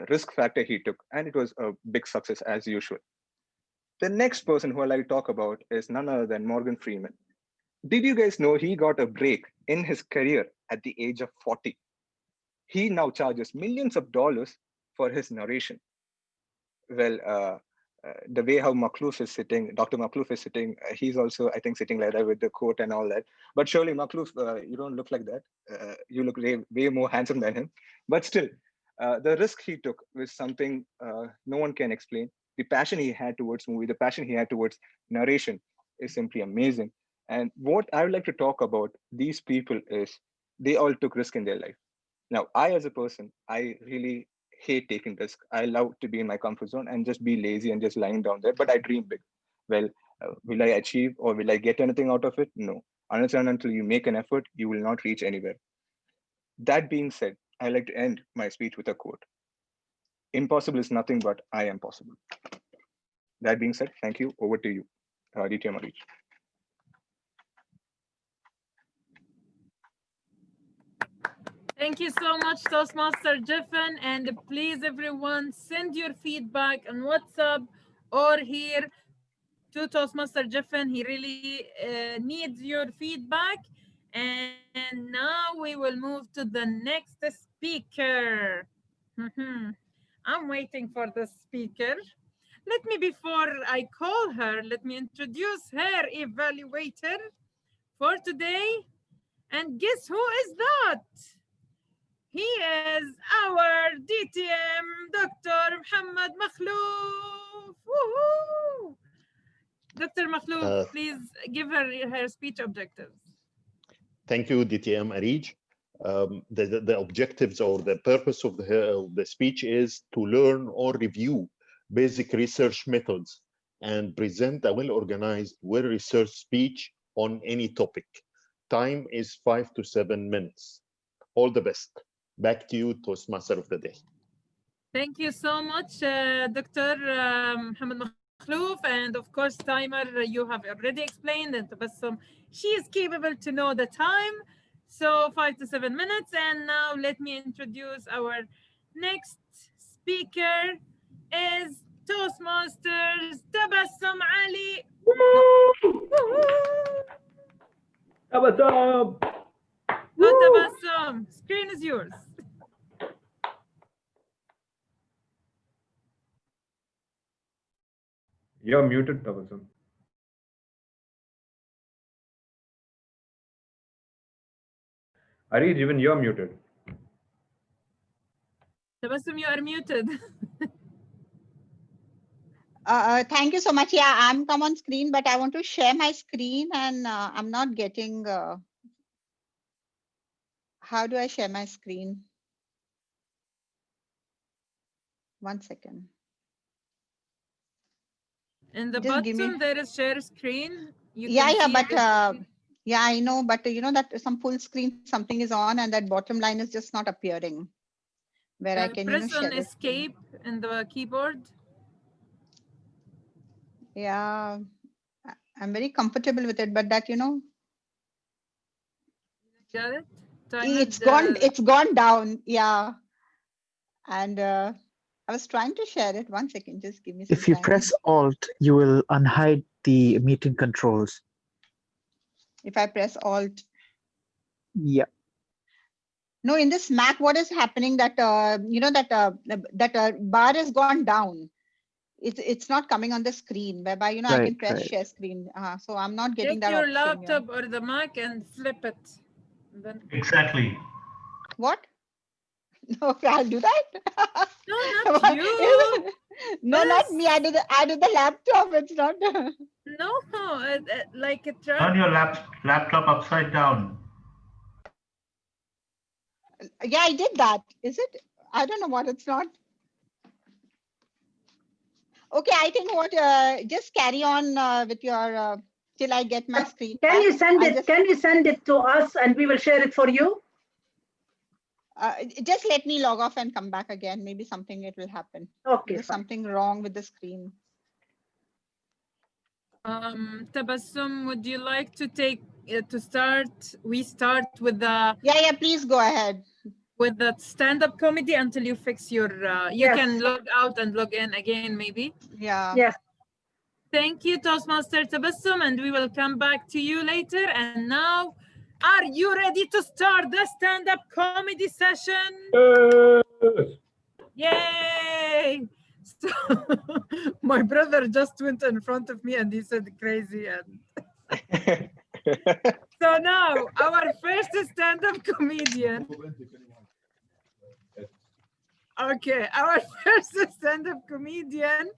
risk factor he took, and it was a big success as usual. The next person who I like to talk about is none other than Morgan Freeman. Did you guys know he got a break in his career at the age of 40? He now charges millions of dollars for his narration. Well, the way how Makhlouf is sitting, Dr. Makhlouf is sitting, he's also, I think, sitting like that with the coat and all that. But surely, Makhlouf, you don't look like that. You look way more handsome than him. But still, the risk he took was something no one can explain. The passion he had towards movie, the passion he had towards narration is simply amazing. And what I would like to talk about these people is they all took risk in their life. Now, I as a person, I really hate taking risk. I love to be in my comfort zone and just be lazy and just lying down there, but I dream big. Well, will I achieve or will I get anything out of it? No. Unless and until you make an effort, you will not reach anywhere. That being said, I like to end my speech with a quote. Impossible is nothing but I am possible. That being said, thank you. Over to you, DTM Arij. Thank you so much, Toastmaster Jeffen. And please, everyone, send your feedback on WhatsApp or here to Toastmaster Jeffen. He really needs your feedback. And now we will move to the next speaker. I'm waiting for the speaker. let me, before I call her, let me introduce her evaluator for today. And guess who is that? He is our DTM, Dr. Muhammad Makhlouf. Woohoo! Dr. Makhlouf, please give her speech objectives. Thank you, DTM Arij. The objectives or the purpose of the speech is to learn or review basic research methods and present a well-organized, well-researched speech on any topic. Time is 5 to 7 minutes. All the best. Back to you, Toastmaster of the Day. Thank you so much, Dr. Muhammad Makhlouf. And of course, timer, you have already explained, and Tabassum, she is capable to know the time. So 5 to 7 minutes. And now let me introduce our next speaker is Toastmasters Tabassum Ali. Tabassum! Go Tabassum, screen is yours. You're muted, Tabassum. Arij, even you're muted. Tabassum, you are muted. Thank you so much. Yeah, I'm come on screen, but I want to share my screen and I'm not getting, how do I share my screen? 1 second. In the Just give me- bottom, there is share screen. You Yeah, can yeah, see but everything. yeah, I know, but you know that some full screen, something is on and that bottom line is just not appearing. Where I can, you know, Press share on the screen. escape in the keyboard. Yeah, I'm very comfortable with it, but that, you know, Got it? it's gone down. Yeah. And I was trying to share it. 1 second, just give me some If you time. press Alt, you will unhide the meeting controls. If I press Alt. Yeah. No, in this Mac, what is happening that, you know, that bar has gone down. It's not coming on the screen, whereby, you know, I can Right, press right. share screen. So I'm not getting Take that your option. Yeah. laptop or the Mac and flip it. And then Exactly. What? Okay, I'll do that. No, not you. No, not me. I do the laptop. It's not. No, like a Turn trap. your laptop upside down. Yeah, I did that. Is it? I don't know what it's not. Okay, I think what just carry on with your till I get my screen. Can you send I'll it? just, Can you send it to us and we will share it for you? just let me log off and come back again. Maybe something it will happen. Okay. There's something wrong with the screen. Tabassum, would you like to take to start? We start with the Yeah, please go ahead. With the stand-up comedy until you fix your. You Yes. can log out and log in again, maybe. Yeah. Yes. Thank you, Toastmaster Tabassum, and we will come back to you later. And now, are you ready to start the stand-up comedy session? Yay! So, my brother just went in front of me and he said crazy. And so now, our first stand-up comedian. Okay, our first stand-up comedian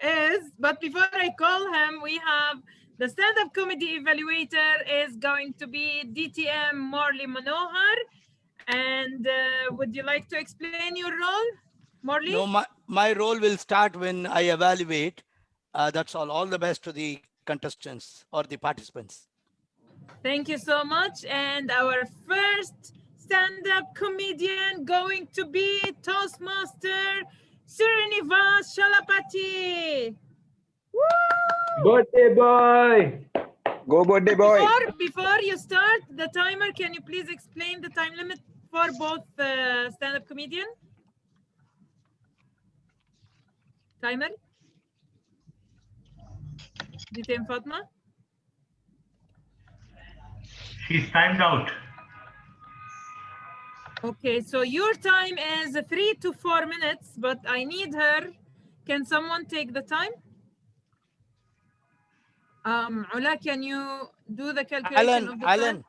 is, but before I call him, we have the stand-up comedy evaluator is going to be DTM Morley Manohar. And would you like to explain your role, Morley? No, my role will start when I evaluate. That's all. All the best to the contestants or the participants. Thank you so much. And our first stand-up comedian going to be Toastmaster Srinivas Shalapati. Woo! Birthday boy! Go birthday boy! Before you start the timer, can you please explain the time limit for both stand-up comedian? Timer? DTM Fatma? She's timed out. Okay, so your time is 3 to 4 minutes, but I need her. Can someone take the time? Ula, can you do the calculation of the time?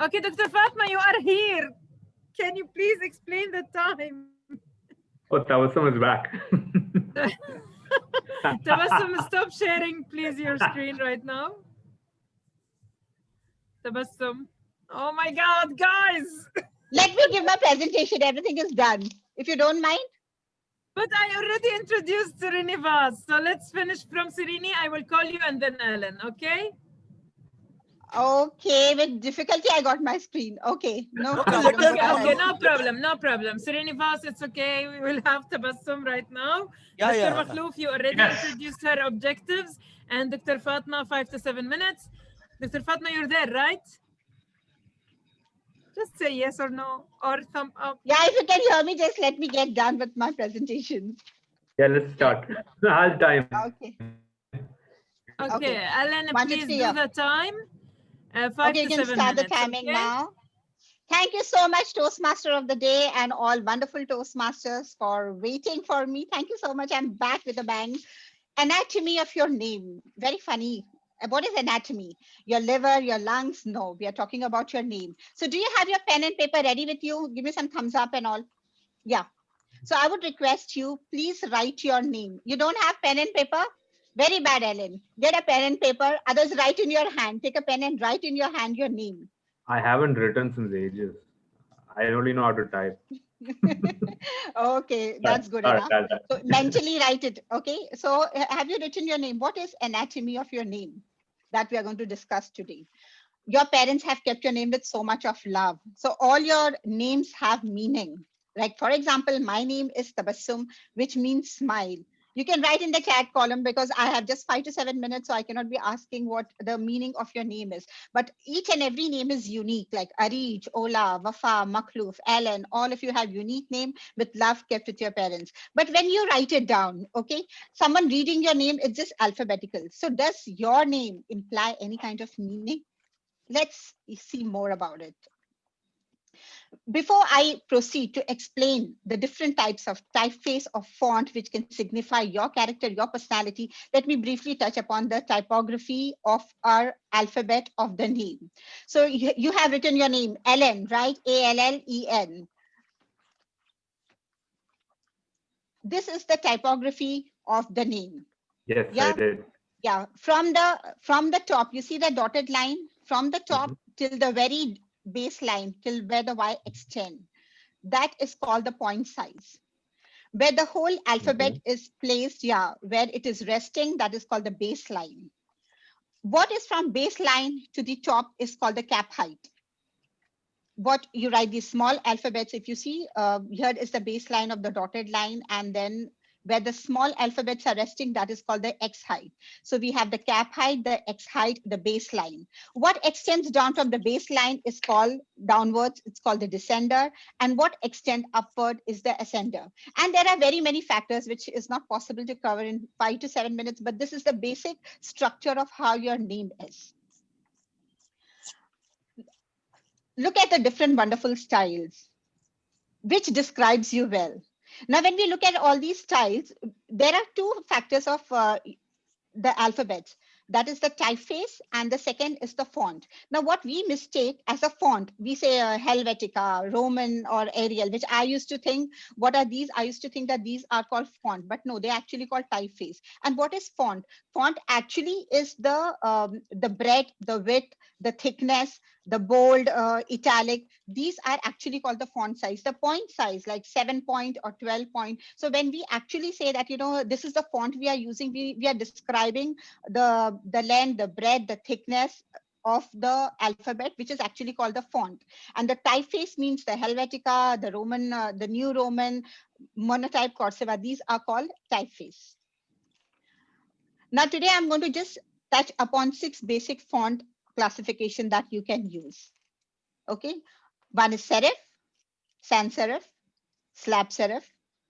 Okay, Dr. Fatma, you are here. Can you please explain the time? Oh, Tabassum is back. Tabassum, stop sharing, please, your screen right now. Tabassum. Oh my God, guys. Let me give my presentation. Everything is done. If you don't mind. But I already introduced Srinivas. So let's finish from Srini. I will call you and then Ellen, okay? Okay, with difficulty, I got my screen. Okay, no Okay, problem. let her Okay, no problem, no problem. Srinivas, it's okay. We will have Tabassum right now. Yeah, Dr. yeah. Makhlouf, you already introduced her objectives. And Dr. Fatma, 5 to 7 minutes. Dr. Fatma, you're there, right? Just say yes or no, or thumb up. Yeah, if you can hear me, just let me get done with my presentation. Yeah, let's start. I'll time. Okay. Okay, Ellen, 1 to please 3, do yeah. the time. 5 Okay, to you can 7 start the minutes. timing Okay? now. Thank you so much, Toastmaster of the day, and all wonderful Toastmasters for waiting for me. Thank you so much. I'm back with a bang. Anatomy of your name. Very funny. What is anatomy? Your liver, your lungs? No, we are talking about your name. So do you have your pen and paper ready with you? Give me some thumbs up and all. Yeah. So I would request you, please write your name. You don't have pen and paper? Very bad, Ellen. Get a pen and paper. Others, write in your hand. Take a pen and write in your hand your name. I haven't written since ages. I only know how to type. Okay, that's good enough. So mentally write it. Okay. So have you written your name? What is anatomy of your name that we are going to discuss today? Your parents have kept your name with so much of love. So all your names have meaning. Like, for example, my name is Tabassum, which means smile. You can write in the chat column because I have just 5 to 7 minutes, so I cannot be asking what the meaning of your name is. But each and every name is unique, like Arij, Ola, Wafa, Makhlouf, Ellen, all of you have unique name with love kept with your parents. But when you write it down, okay, someone reading your name, it's just alphabetical. So does your name imply any kind of meaning? Let's see more about it. Before I proceed to explain the different types of typeface or font which can signify your character, your personality, let me briefly touch upon the typography of our alphabet of the name. So you have written your name, Ellen, right? A-L-L-E-N. This is the typography of the name. Yes, Yeah. I did. Yeah, from the top, you see the dotted line from the top till the very baseline, till where the Y extend. That is called the point size. Where the whole alphabet is placed, yeah, where it is resting, that is called the baseline. What is from baseline to the top is called the cap height. What you write these small alphabets, if you see, here is the baseline of the dotted line, and then where the small alphabets are resting, that is called the X height. So we have the cap height, the X height, the baseline. What extends down from the baseline is called downwards, it's called the descender, and what extend upward is the ascender. And there are very many factors which is not possible to cover in 5 to 7 minutes, but this is the basic structure of how your name is. Look at the different wonderful styles, which describes you well. Now, when we look at all these styles, there are two factors of the alphabets. That is the typeface, and the second is the font. Now, what we mistake as a font, we say Helvetica, Roman, or Arial, which I used to think, what are these? I used to think that these are called font, but no, they're actually called typeface. And what is font? Font actually is the breadth, the width, the thickness, the bold, italic. These are actually called the font size. The point size, like 7 point or 12 point. So when we actually say that, you know, this is the font we are using, we are describing the length, the breadth, the thickness of the alphabet, which is actually called the font. And the typeface means the Helvetica, the Roman, the New Roman, Monotype, Corsiva. These are called typeface. Now today I'm going to just touch upon 6 basic font classification that you can use. Okay, one is serif, sans serif, slab serif,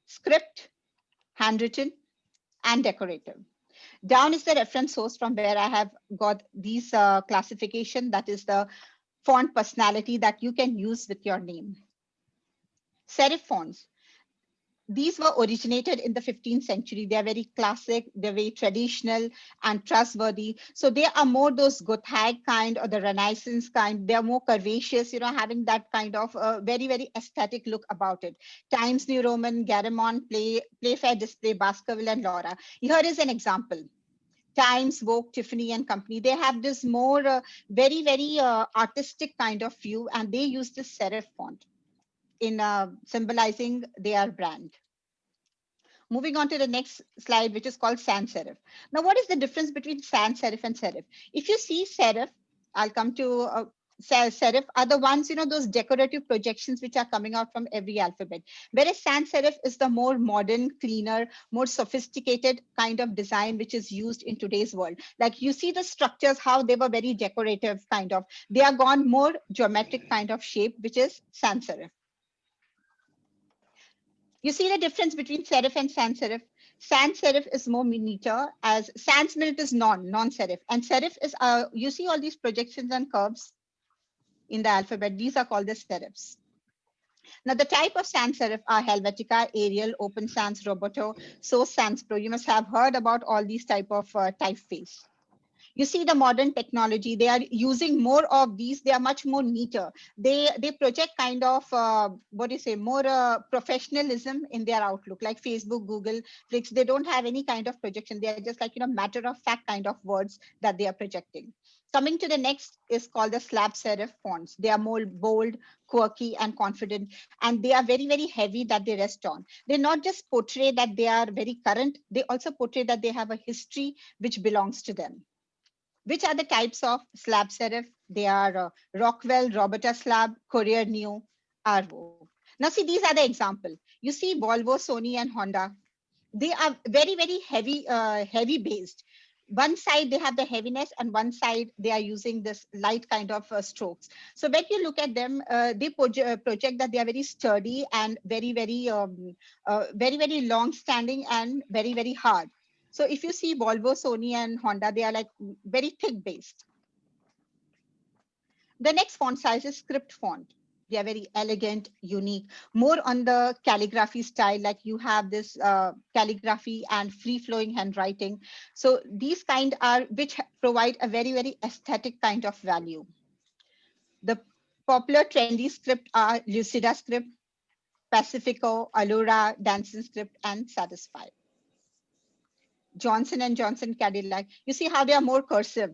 script, handwritten, and decorative. Down is the reference source from where I have got these classification, that is the font personality that you can use with your name. Serif fonts. these were originated in the 15th century. They are very classic, they're very traditional and trustworthy. So they are more those Gothic kind or the Renaissance kind. They are more curvaceous, you know, having that kind of very, very aesthetic look about it. Times New Roman, Garamond, Playfair Display, Baskerville and Laura. Here is an example. Times, Vogue, Tiffany and Company, they have this more very, very artistic kind of view, and they use this serif font in symbolizing their brand. Moving on to the next slide, which is called sans serif. Now, what is the difference between sans serif and serif? If you see serif, I'll come to serif are the ones, you know, those decorative projections which are coming out from every alphabet. Whereas sans serif is the more modern, cleaner, more sophisticated kind of design which is used in today's world. Like you see the structures, how they were very decorative kind of. They are gone more geometric kind of shape, which is sans serif. You see the difference between serif and sans serif. Sans serif is more miniature, as sans minute is non-serif, and serif is you see all these projections and curves in the alphabet. These are called the serifs. Now the type of sans serif are Helvetica, Arial, Open Sans, Roboto, Source Sans Pro. You must have heard about all these type of typeface. You see the modern technology, they are using more of these. They are much more neater. They project kind of, what do you say, more professionalism in their outlook, like Facebook, Google, Flix. They don't have any kind of projection. They are just like, you know, matter of fact kind of words that they are projecting. Coming to the next is called the slab serif fonts. They are more bold, quirky and confident, and they are very, very heavy that they rest on. They not just portray that they are very current, they also portray that they have a history which belongs to them. Which are the types of slab serif? They are Rockwell, Roberta Slab, Courier New, Arvo. Now see, these are the example. You see Volvo, Sony and Honda. They are very, very heavy, heavy based. One side they have the heaviness, and one side they are using this light kind of strokes. So when you look at them, they project that they are very sturdy and very, very, very, very long standing and very, very hard. So if you see Volvo, Sony and Honda, they are like very thick based. The next font size is script font. They are very elegant, unique, more on the calligraphy style, like you have this calligraphy and free flowing handwriting. So these kind are which provide a very, very aesthetic kind of value. The popular trendy script are Lucida script, Pacifico, Allura, Dancing script and Satisfy. Johnson & Johnson Cadillac, you see how they are more cursive,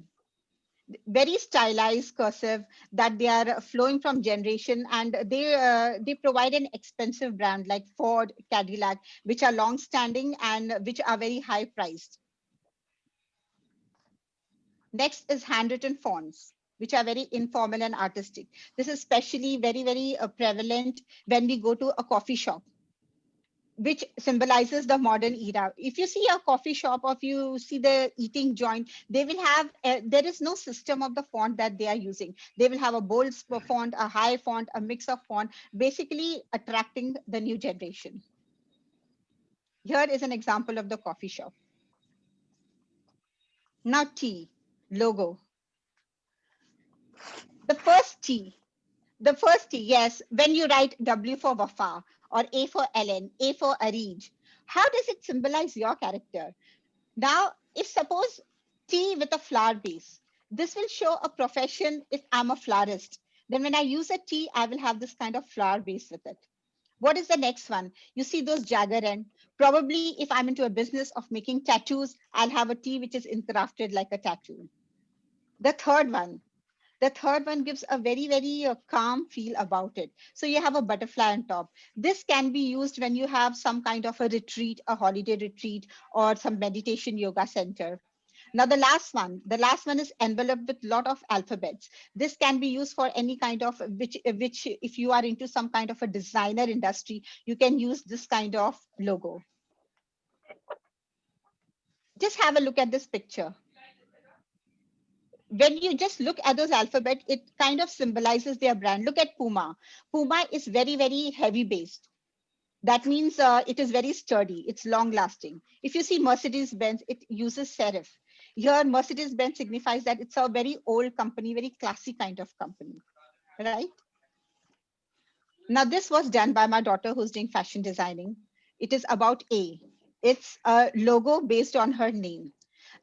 very stylized cursive, that they are flowing from generation, and they provide an expensive brand like Ford, Cadillac, which are long standing and which are very high priced. Next is handwritten fonts, which are very informal and artistic. This is especially very, very prevalent when we go to a coffee shop, which symbolizes the modern era. If you see a coffee shop or if you see the eating joint, they will have, there is no system of the font that they are using. They will have a bold font, a high font, a mix of font, basically attracting the new generation. Here is an example of the coffee shop. Now T, logo. The first T, yes, when you write W for Wafa, or A for Ellen, A for Arij, how does it symbolize your character? Now, if suppose T with a flower base, this will show a profession. If I'm a florist, then when I use a T, I will have this kind of flower base with it. What is the next one? You see those jagger end. Probably if I'm into a business of making tattoos, I'll have a T which is encrafted like a tattoo. The third one gives a very, very calm feel about it. So you have a butterfly on top. This can be used when you have some kind of a retreat, a holiday retreat, or some meditation yoga center. Now the last one is enveloped with a lot of alphabets. This can be used for any kind of, which if you are into some kind of a designer industry, you can use this kind of logo. Just have a look at this picture. When you just look at those alphabet, it kind of symbolizes their brand. Look at Puma. Puma is very, very heavy based. That means it is very sturdy. It's long lasting. If you see Mercedes-Benz, it uses serif. Here, Mercedes-Benz signifies that it's a very old company, very classy kind of company, right? Now, this was done by my daughter who's doing fashion designing. It is about A. It's a logo based on her name.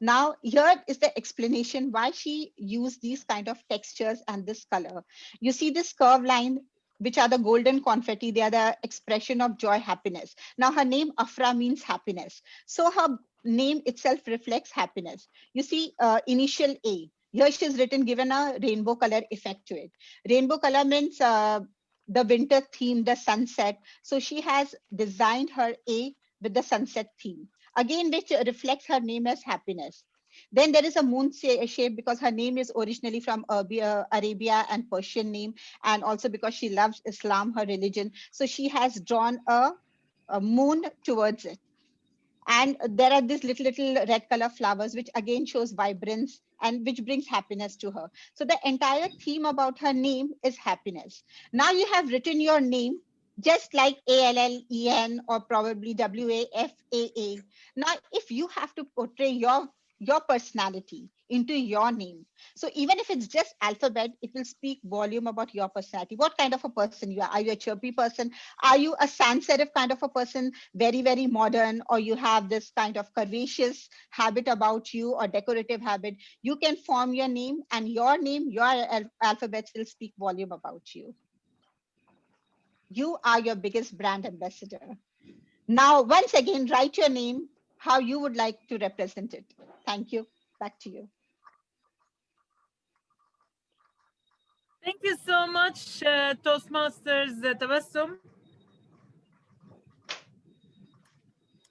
Now, here is the explanation why she used these kind of textures and this color. You see this curved line, which are the golden confetti. They are the expression of joy, happiness. Now, her name Afra means happiness. So her name itself reflects happiness. You see initial A. Here she's written, given a rainbow color effect to it. Rainbow color means the winter theme, the sunset. So she has designed her A with the sunset theme, again, which reflects her name as happiness. Then there is a moon shape because her name is originally from Arabia and Persian name, and also because she loves Islam, her religion. So she has drawn a moon towards it. And there are these little red color flowers, which again shows vibrance and which brings happiness to her. So the entire theme about her name is happiness. Now you have written your name just like ALLEN or probably WAFAA. Now, if you have to portray your personality into your name, so even if it's just alphabet, it will speak volume about your personality. What kind of a person you are? Are you a chirpy person? Are you a sans serif kind of a person, very, very modern, or you have this kind of curvaceous habit about you or decorative habit? You can form your name, and your name, your alphabets will speak volume about you. You are your biggest brand ambassador. Now, once again, write your name, how you would like to represent it. Thank you. Back to you. Thank you so much, Toastmasters Tabassum.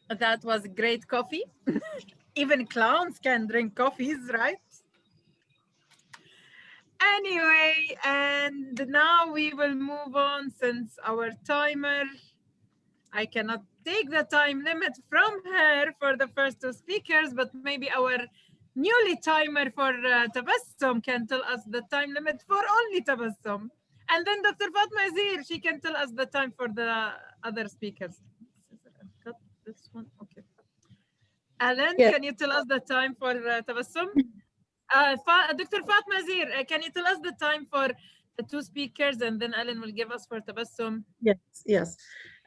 That was great coffee. Even clowns can drink coffees, right? Anyway, and now we will move on since our timer, I cannot take the time limit from her for the first two speakers, but maybe our newly timer for Tabassum can tell us the time limit for only Tabassum. And then Dr. Fatma Azir, she can tell us the time for the other speakers. Cut this one, okay. Alan, Yeah. can you tell us the time for Tabassum? Dr. Fatma Azir, can you tell us the time for the two speakers, and then Alan will give us for Tabassum? Yes, yes.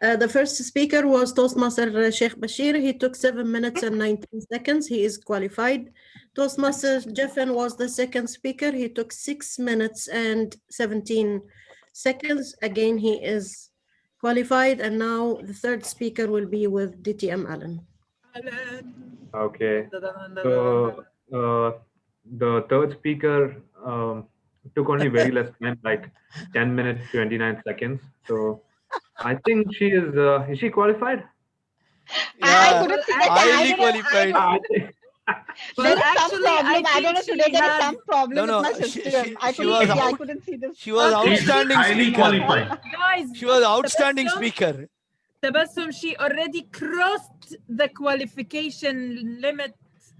The first speaker was Toastmaster Sheikh Bashir. He took 7 minutes and 19 seconds. He is qualified. Toastmaster Jeffin was the second speaker. He took 6 minutes and 17 seconds. Again, he is qualified. And now the third speaker will be with DTM Alan. Okay. So the third speaker took only very less time, like 10 minutes, 29 seconds. So I think she is she qualified? Yeah, I couldn't see the highly time. qualified. There is some actually, problem. I think don't know, she today there is has- some problem No, with my no, system. she was I couldn't see this. She was Okay. outstanding Highly speaker. qualified. Guys, She was outstanding Tabassum- speaker. Tabassum, she already crossed the qualification limit.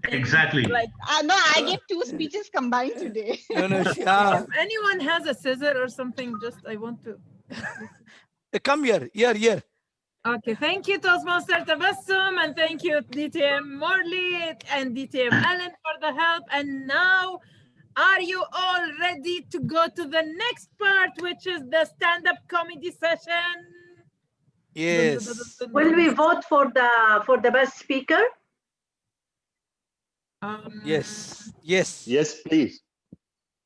in, Exactly. Like, No, I gave 2 speeches combined today. No, if anyone has a scissor or something, just I want to. come here, here. Okay, thank you, Toastmaster Tabassum, and thank you, DTM Morley and DTM Allen for the help. And now, are you all ready to go to the next part, which is the stand-up comedy session? Yes. Will we vote for the best speaker? Yes. Yes. Yes, please.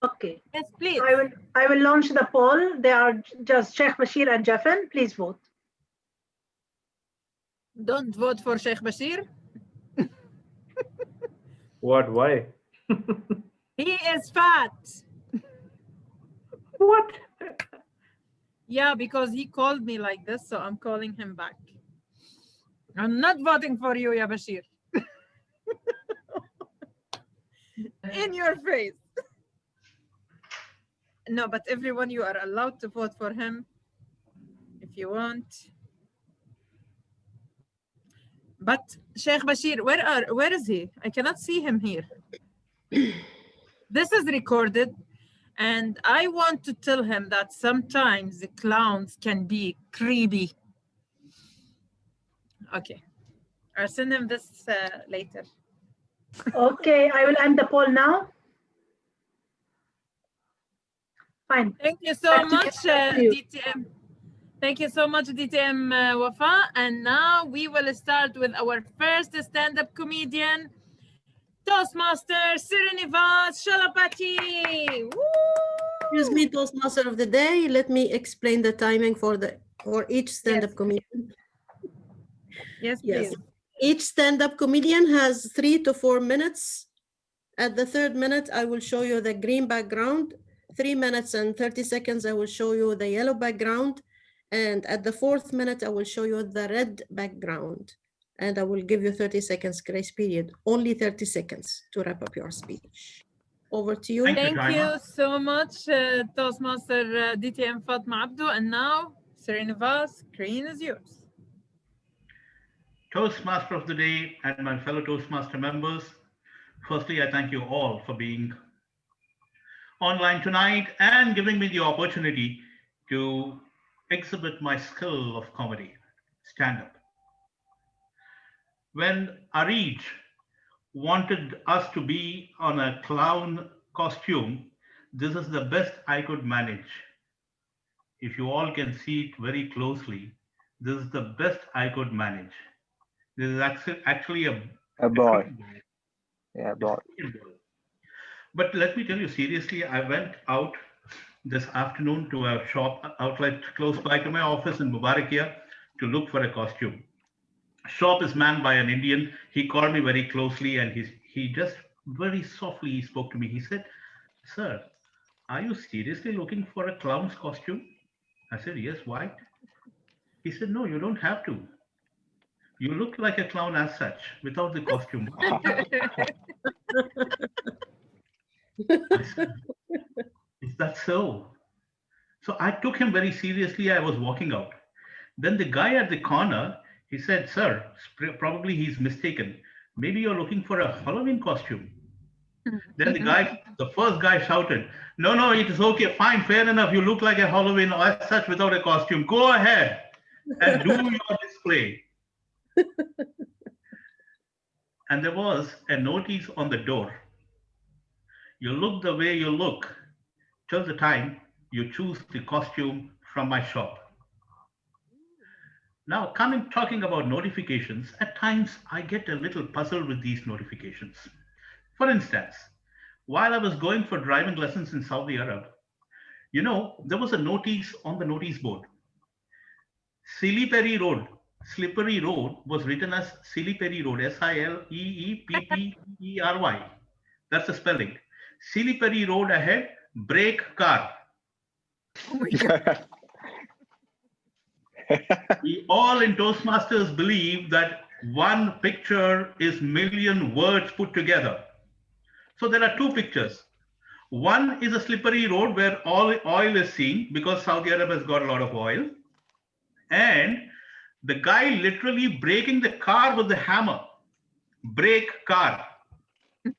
Okay. Yes, please. I will launch the poll. They are just Sheikh Bashir and Jeffin. Please vote. Don't vote for Sheikh Bashir. What? Why? He is fat. What? Yeah, because he called me like this, so I'm calling him back. I'm not voting for you, Ya Bashir. In your face. No, but everyone, you are allowed to vote for him if you want. But Sheikh Bashir, where is he? I cannot see him here. This is recorded, and I want to tell him that sometimes the clowns can be creepy. Okay, I'll send him this later. Okay, I will end the poll now. Fine. Thank you so Back to much, you. DTM. Thank you so much, DTM Wafa. And now we will start with our first stand-up comedian, Toastmaster Srinivas Shalapati. Excuse me, Toastmaster of the day. Let me explain the timing for each stand-up comedian. Yes, Yes. please. Each stand-up comedian has 3 to 4 minutes. At the 3rd minute, I will show you the green background. 3 minutes and 30 seconds, I will show you the yellow background. And at the 4th minute, I will show you the red background. And I will give you 30 seconds grace period. Only 30 seconds to wrap up your speech. Over to you. Thank you so much, Toastmaster DTM Fatma Abdu. And now, Srinivas, screen is yours. Toastmaster of the day and my fellow Toastmaster members, firstly, I thank you all for being online tonight and giving me the opportunity to exhibit my skill of comedy, stand-up. When Arij wanted us to be on a clown costume, this is the best I could manage. If you all can see it very closely, this is the best I could manage. This is actually a ball. Yeah, ball. But let me tell you seriously, I went out this afternoon to a shop outlet close by to my office in Mubarakia to look for a costume. Shop is manned by an Indian. He called me very closely and he just very softly spoke to me. He said, "Sir, are you seriously looking for a clown's costume?" I said, "Yes, why?" He said, "No, you don't have to. You look like a clown as such without the costume." I said, "Is that so?" So I took him very seriously. I was walking out. Then the guy at the corner, he said, "Sir, probably he's mistaken. Maybe you're looking for a Halloween costume." Then the first guy shouted, no, it is okay, fine, fair enough. You look like a Halloween or as such without a costume. Go ahead and do your display. And there was a notice on the door. You look the way you look till the time you choose the costume from my shop. Now, talking about notifications, at times I get a little puzzled with these notifications. For instance, while I was going for driving lessons in Saudi Arabia, there was a notice on the notice board. Siliperi Road, Slippery Road was written as Siliperi Road, Sileeppery. That's the spelling. Siliperi Road ahead, brake car. We all in Toastmasters believe that one picture is million words put together. So there are two pictures. One is a slippery road where all oil is seen because Saudi Arabia has got a lot of oil. And the guy literally braking the car with the hammer. Brake car. Now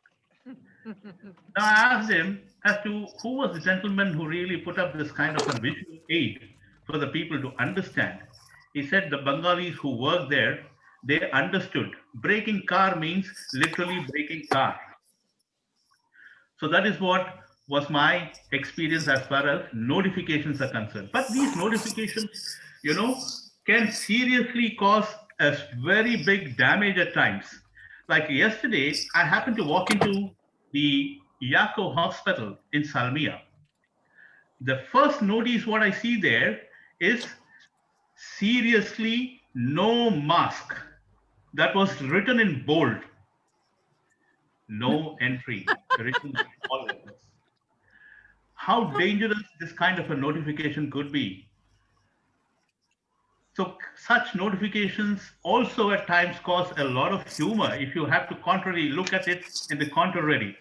I asked him as to who was the gentleman who really put up this kind of a visual aid for the people to understand. He said the Bengalis who work there, they understood. Braking car means literally braking car. So that is what was my experience as far as notifications are concerned. But these notifications, can seriously cause a very big damage at times. Like yesterday, I happened to walk into the Yako Hospital in Salmiya. The first notice what I see there is seriously no mask. That was written in bold. No entry. Written in all letters. How dangerous this kind of a notification could be. So such notifications also at times cause a lot of humor if you have to contrary look at it in the contrary.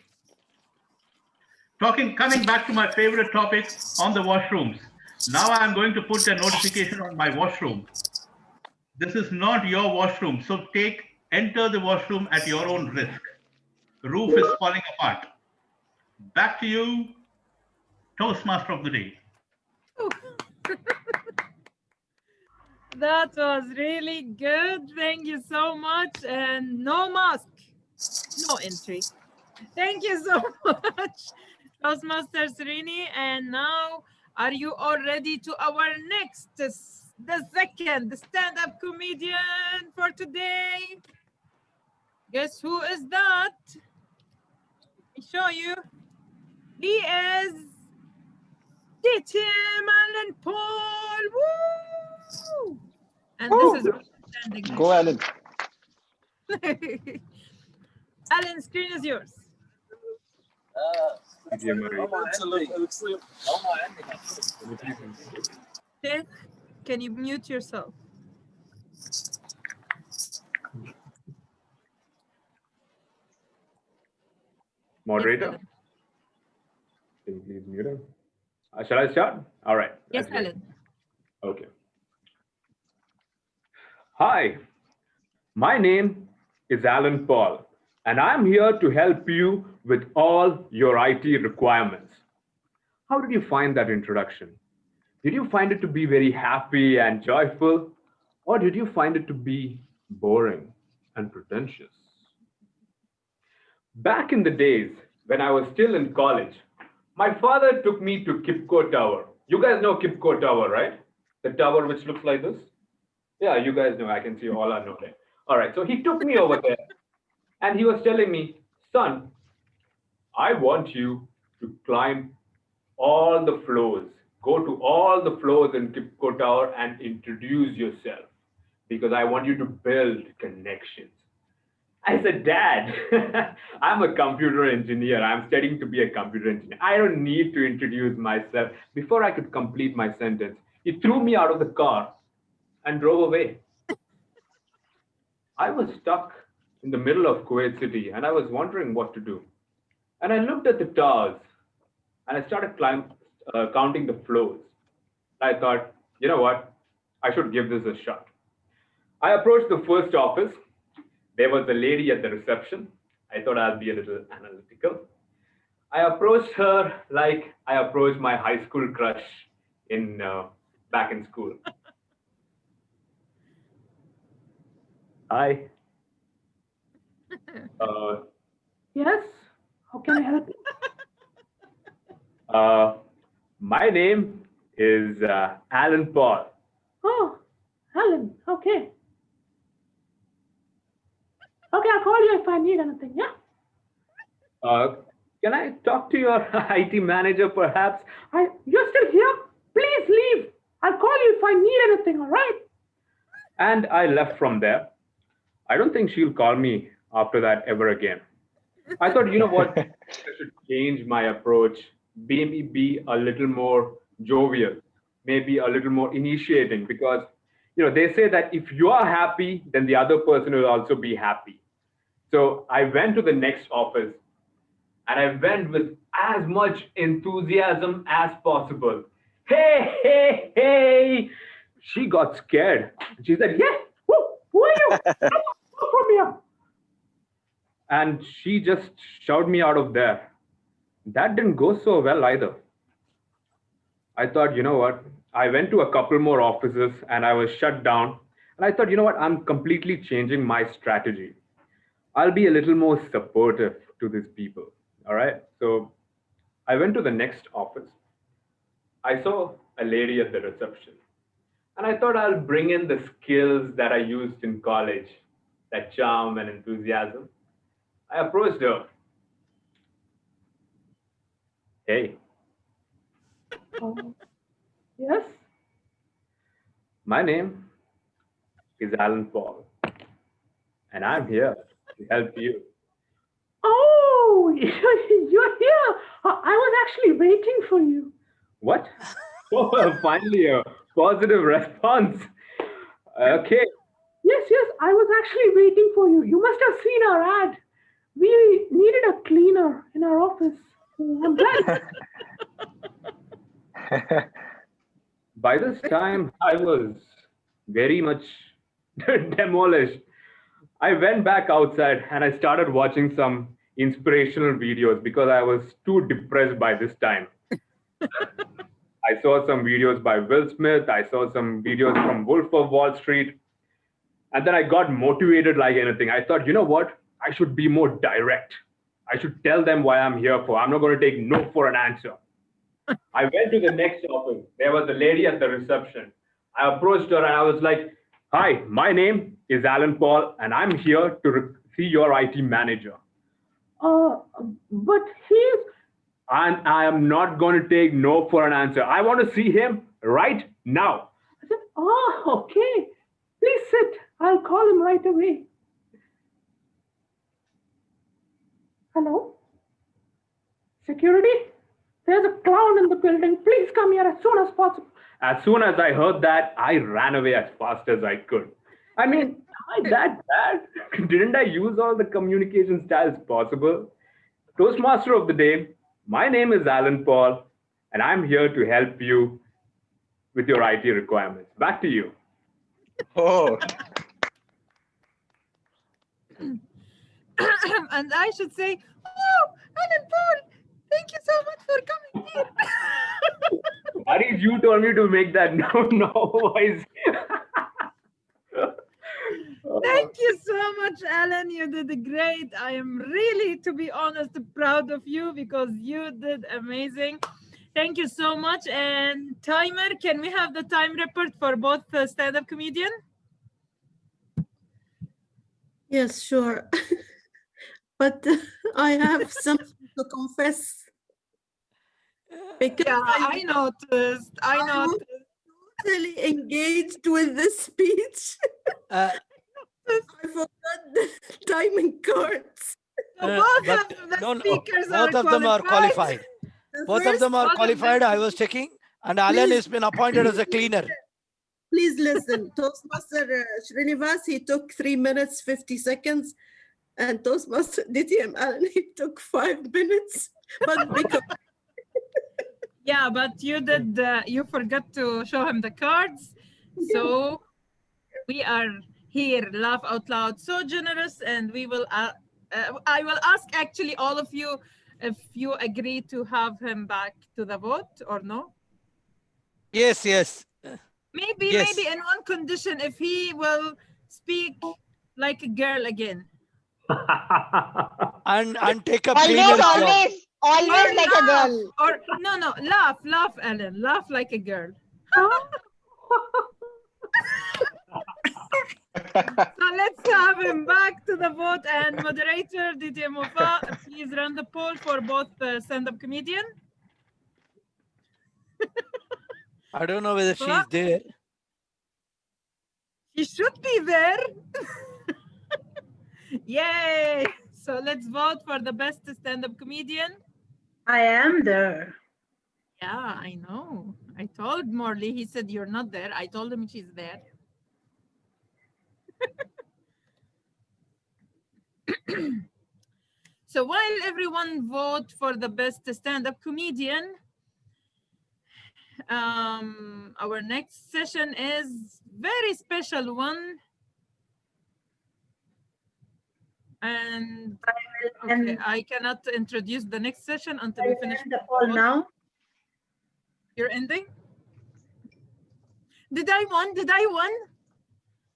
Coming back to my favorite topic on the washrooms. Now I'm going to put a notification on my washroom. This is not your washroom. So enter the washroom at your own risk. Roof is falling apart. Back to you, Toastmaster of the day. That was really good. Thank you so much. And no mask, no entry. Thank you so much, Toastmaster Srini. And now, are you all ready to our next the second stand-up comedian for today. Guess who is that? Let me show you. He is DTM Alan Paul. Woo! And this is outstanding. Go, Alan. Alan, screen is yours. Sheikh, can you mute yourself? Moderator, can you please mute him? Shall I start? All right. Yes, that's great. Alan. Okay. Hi, my name is Alan Paul, and I'm here to help you with all your IT requirements. How did you find that introduction? Did you find it to be very happy and joyful, or did you find it to be boring and pretentious? Back in the days when I was still in college, my father took me to Kipco Tower. You guys know Kipco Tower, right? The tower which looks like this? Yeah, you guys know. I can see all are nodding. All right, so he took me over there and he was telling me, son, I want you to climb all the floors, go to all the floors in Kipco Tower and introduce yourself because I want you to build connections. I said, Dad, I'm a computer engineer. I'm studying to be a computer engineer. I don't need to introduce myself. Before I could complete my sentence, he threw me out of the car and drove away. I was stuck in the middle of Kuwait City and I was wondering what to do. And I looked at the towers and I started counting the floors. I thought, you know what? I should give this a shot. I approached the first office. There was a lady at the reception. I thought I'd be a little analytical. I approached her like I approached my high school crush in back in school. Hi. Yes, how can I help you? My name is Alan Paul. Oh, Alan, okay. Okay, I'll call you if I need anything, yeah? Can I talk to your IT manager, perhaps? You're still here? Please leave. I'll call you if I need anything, all right? And I left from there. I don't think she'll call me after that ever again. I thought, you know what? I should change my approach, maybe be a little more jovial, maybe a little more initiating, because they say that if you are happy, then the other person will also be happy. So I went to the next office and I went with as much enthusiasm as possible. Hey, hey, hey. She got scared. She said, yeah, who are you? Go from here. And she just shoved me out of there. That didn't go so well either. I thought, you know what? I went to a couple more offices and I was shut down. And I thought, you know what? I'm completely changing my strategy. I'll be a little more supportive to these people. All right. So I went to the next office. I saw a lady at the reception. And I thought I'll bring in the skills that I used in college, that charm and enthusiasm. I approached her. Hey. Yes? My name is Alan Paul, and I'm here to help you. Oh, you're here. I was actually waiting for you. What? Oh, finally a positive response. Okay. Yes, I was actually waiting for you. You must have seen our ad. We needed a cleaner in our office. I'm glad. By this time, I was very much demolished. I went back outside and I started watching some inspirational videos because I was too depressed by this time. I saw some videos by Will Smith. I saw some videos from Wolf of Wall Street. And then I got motivated like anything. I thought, you know what? I should be more direct. I should tell them why I'm here for. I'm not going to take no for an answer. I went to the next office. There was a lady at the reception. I approached her and I was like, "Hi, my name is Alan Paul, and I'm here to see your IT manager." But he's, and I am not going to take no for an answer. I want to see him right now. I said, "Oh, okay. Please sit. I'll call him right away." "Hello? Security? There's a clown in the building. Please come here as soon as possible." As soon as I heard that, I ran away as fast as I could. I mean, am I that bad? Didn't I use all the communication styles possible? Toastmaster of the day, my name is Alan Paul, and I'm here to help you with your IT requirements. Back to you. Oh, And I should say, oh, Alan Paul, thank you so much for coming here. Harish, you told me to make that no voice. Thank you so much, Alan. You did great. I am really, to be honest, proud of you because you did amazing. Thank you so much. And timer, can we have the time report for both stand-up comedian? Yes, sure. But I have something to confess. Because Yeah, I noticed. I was noticed. totally engaged with this speech. Uh, I forgot the timing cards. So both but of the no, speakers both of them are qualified. The Both of first them are Both of qualified. them. I was checking, and Alan has been appointed as a cleaner. Please listen. Toastmaster Srinivas, he took 3 minutes, 50 seconds. And Toastmaster DTM Alan, he took 5 minutes. But because Yeah, but you did. You forgot to show him the cards. So we are here, laugh out loud, so generous, and we will. I will ask actually all of you if you agree to have him back to the vote or no. Yes, yes. Maybe, Yes. maybe in one condition, if he will speak like a girl again. And take a cleaner Always, job. always Or like a laugh, girl. or no, laugh, Ellen, laugh like a girl. So let's have him back to the vote. And moderator DTM Wafa, please run the poll for both stand-up comedian. I don't know whether she's What? there. He should be there. Yay! So let's vote for the best stand-up comedian. I am there. Yeah, I know. I told Morley, he said you're not there. I told him she's there. So while everyone vote for the best stand-up comedian, our next session is very special one. And okay, I cannot introduce the next session until we finish The poll now. You're ending? Did I won? Did I won?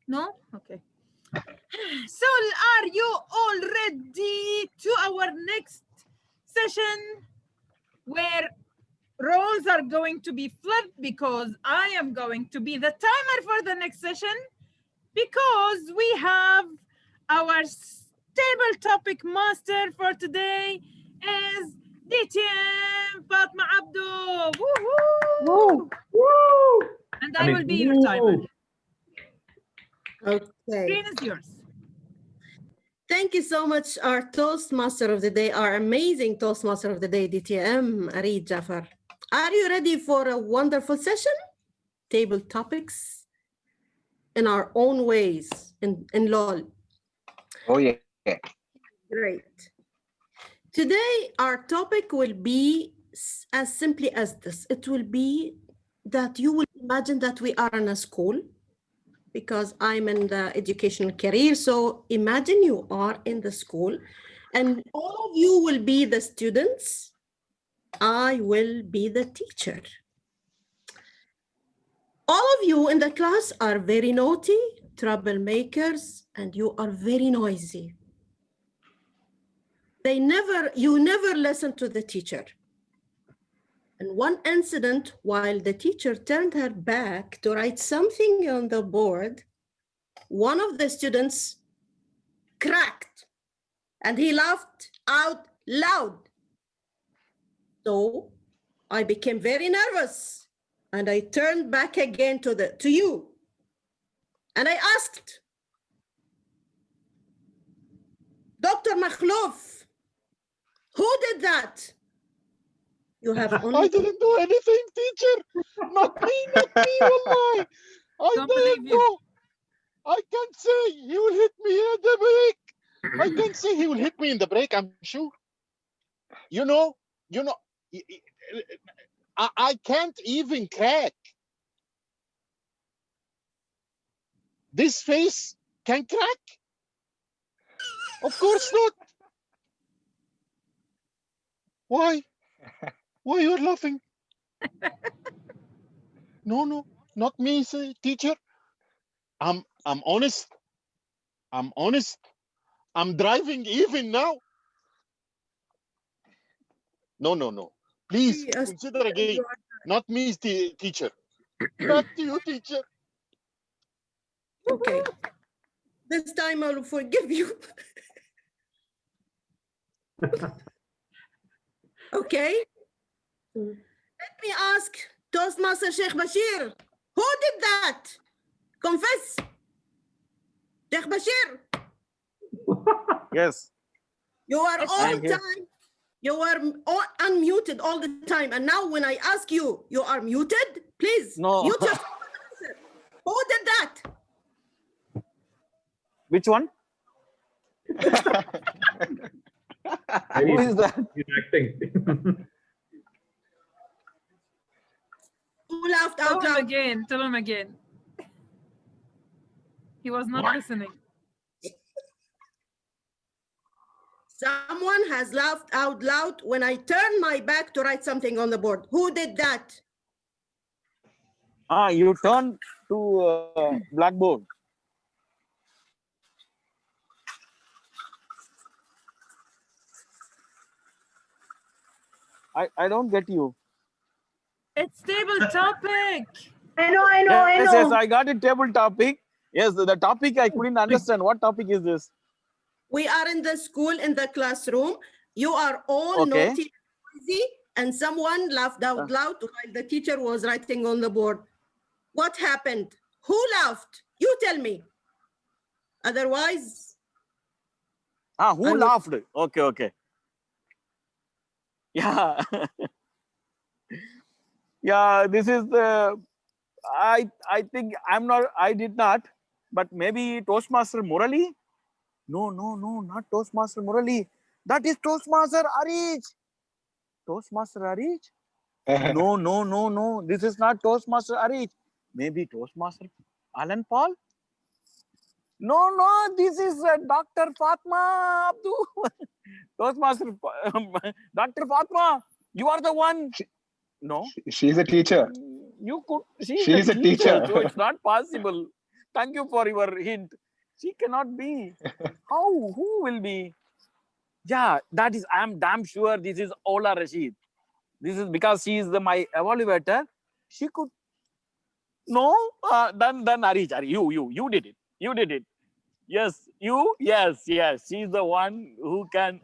No? Okay. So are you all ready to our next session where roles are going to be flipped because I am going to be the timer for the next session because we have our table topic master for today is DTM Fatma Abdo. Woo-hoo! Woo! And I will be your timer. Okay. Screen is yours. Thank you so much, our Toastmaster of the day, our amazing Toastmaster of the day, DTM Arid Jafar. Are you ready for a wonderful session? Table topics in our own ways in LOL. oh yeah. Great. Today, our topic will be as simply as this. It will be that you will imagine that we are in a school because I'm in the educational career. So imagine you are in the school and all of you will be the students. I will be the teacher. All of you in the class are very naughty, troublemakers, and you are very noisy. You never listen to the teacher. And one incident, while the teacher turned her back to write something on the board, one of the students cracked and he laughed out loud. So I became very nervous and I turned back again to you. And I asked, Dr. Makhlouf, who did that? You have only... I didn't do anything, teacher. Not me, wallahi. I didn't do. I can't say he will hit me in the break. I can't say he will hit me in the break, I'm sure. You know, I can't even crack. This face can crack? Of course not. Why? Why you're laughing? No, not me, teacher. I'm honest. I'm honest. I'm driving even now. No. Please consider again. Not me, teacher. Not you, teacher. Okay. This time I will forgive you. Okay. Let me ask Toastmaster Sheikh Bashir, who did that? Confess. Sheikh Bashir. Yes. You are all I'm here. time. You are unmuted all the time. And now when I ask you, you are muted? Please. No. Mute yourself and answer. Who did that? Which one? Who is that? He's acting. Who laughed out Tell him loud? again. Tell him again. He was not listening. Someone has laughed out loud when I turned my back to write something on the board. Who did that? You turn to blackboard. I don't get you. It's table topic. I know. Yes, I got it. Table topic. Yes, the topic I couldn't understand. What topic is this? We are in the school, in the classroom. You are all Okay. naughty and noisy, and someone laughed out loud while the teacher was writing on the board. What happened? Who laughed? You tell me. Otherwise... Who laughed? Okay. Yeah. Yeah, this is the... I think I did not, but maybe Toastmaster Murali? No, not Toastmaster Murali. That is Toastmaster Arij. Toastmaster Arij? No. This is not Toastmaster Arij. Maybe Toastmaster Alan Paul? No. This is Dr. Fatma Abdul. Toastmaster Dr. Fatma. You are the one. No. She's a teacher. You could. She's a teacher. So it's not possible. Thank you for your hint. She cannot be. How? Who will be? Yeah, that is. I am damn sure this is Ola Rashid. This is because she is my evaluator. She could. No. Then Arij. You did it. You did it. Yes. You. Yes. She is the one who can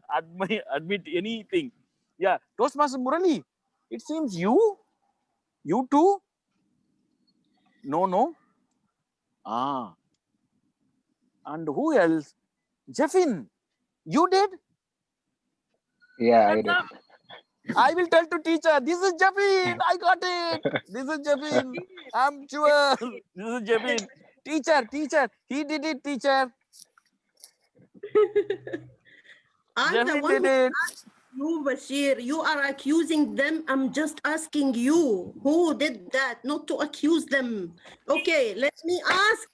admit anything. Yeah. Toastmaster Murali. It seems you. You too. No. And who else? Jeffin, you did? Yeah, I did. I will tell to teacher, this is Jeffin. I got it. This is Jeffin. I'm sure. This is Jeffin. Teacher. He did it, teacher. I'm the Jeffin one did who it. asked you, Bashir. You are accusing them. I'm just asking you who did that, not to accuse them. Okay, let me ask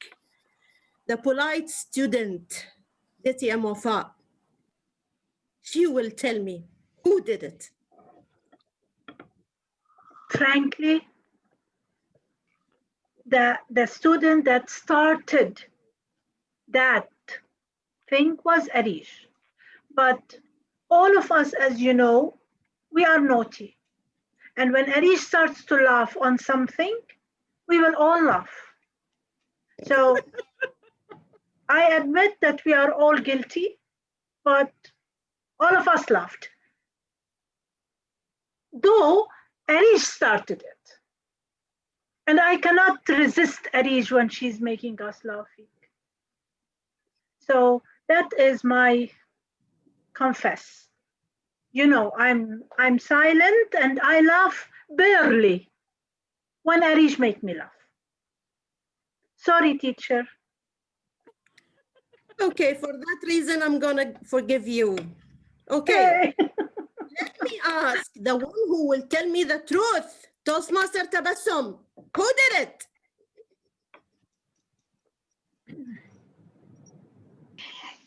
the polite student, Detia Mofa. She will tell me who did it. Frankly, the student that started that thing was Arish. But all of us, as you know, we are naughty. And when Arish starts to laugh on something, we will all laugh. So I admit that we are all guilty, but all of us laughed. Though Arish started it. And I cannot resist Arish when she's making us laughing. So that is my confess. You know, I'm silent and I laugh barely when Arish make me laugh. Sorry, teacher. Okay, for that reason, I'm gonna forgive you. Okay. Let me ask the one who will tell me the truth. Toastmaster Tabassum, who did it?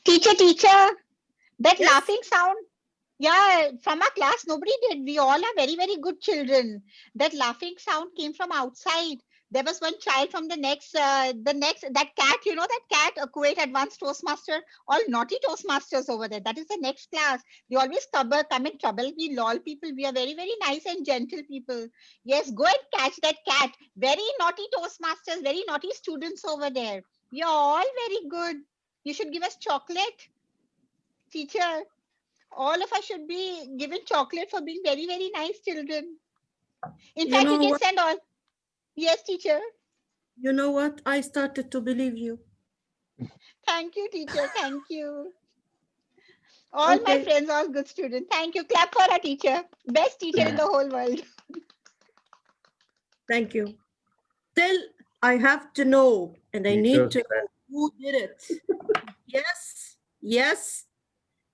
Teacher, that laughing sound, yeah, from our class, nobody did. We all are very, very good children. That laughing sound came from outside. There was one child from the next, that cat, you know, that cat, Kuwait Advanced Toastmaster, all naughty Toastmasters over there. That is the next class. They always come in trouble. We lol people, we are very, very nice and gentle people. Yes, go and catch that cat. Very naughty Toastmasters, very naughty students over there. We are all very good. You should give us chocolate, teacher. All of us should be given chocolate for being very, very nice children. In fact, you can send all. Yes, teacher. You know what? I started to believe you. Thank you, teacher. Thank you. All my friends, all good students. Thank you. Clap for our teacher. Best teacher in the whole world. Thank you. Still, I have to know, and I need to know who did it. Yes.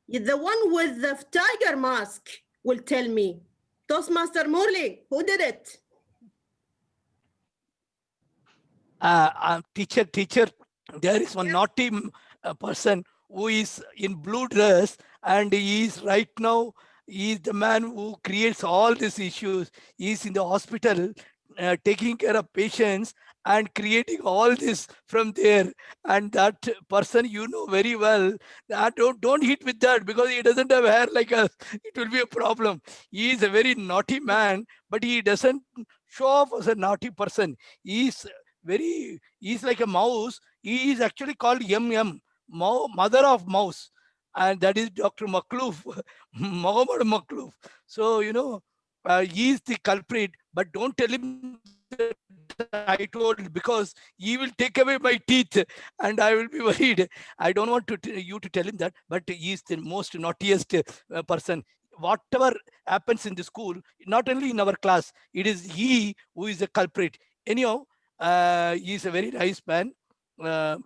The one with the tiger mask will tell me. Toastmaster Morley, who did it? Teacher, there is one naughty person who is in blue dress, and he is right now, he is the man who creates all these issues. He is in the hospital taking care of patients and creating all this from there. And that person, you know very well, that don't hit with that, because he doesn't have hair like us. It will be a problem. He is a very naughty man, but he doesn't show off as a naughty person. He's like a mouse. He is actually called Yum, mother of mouse, and that is Dr. Makhlouf, Mohammed Makhlouf. So, you know, he is the culprit, but don't tell him that I told, because he will take away my teeth and I will be worried. I don't want you to tell him that, but he is the most naughtiest person. Whatever happens in the school, not only in our class, it is he who is the culprit. Anyhow, he is a very nice man.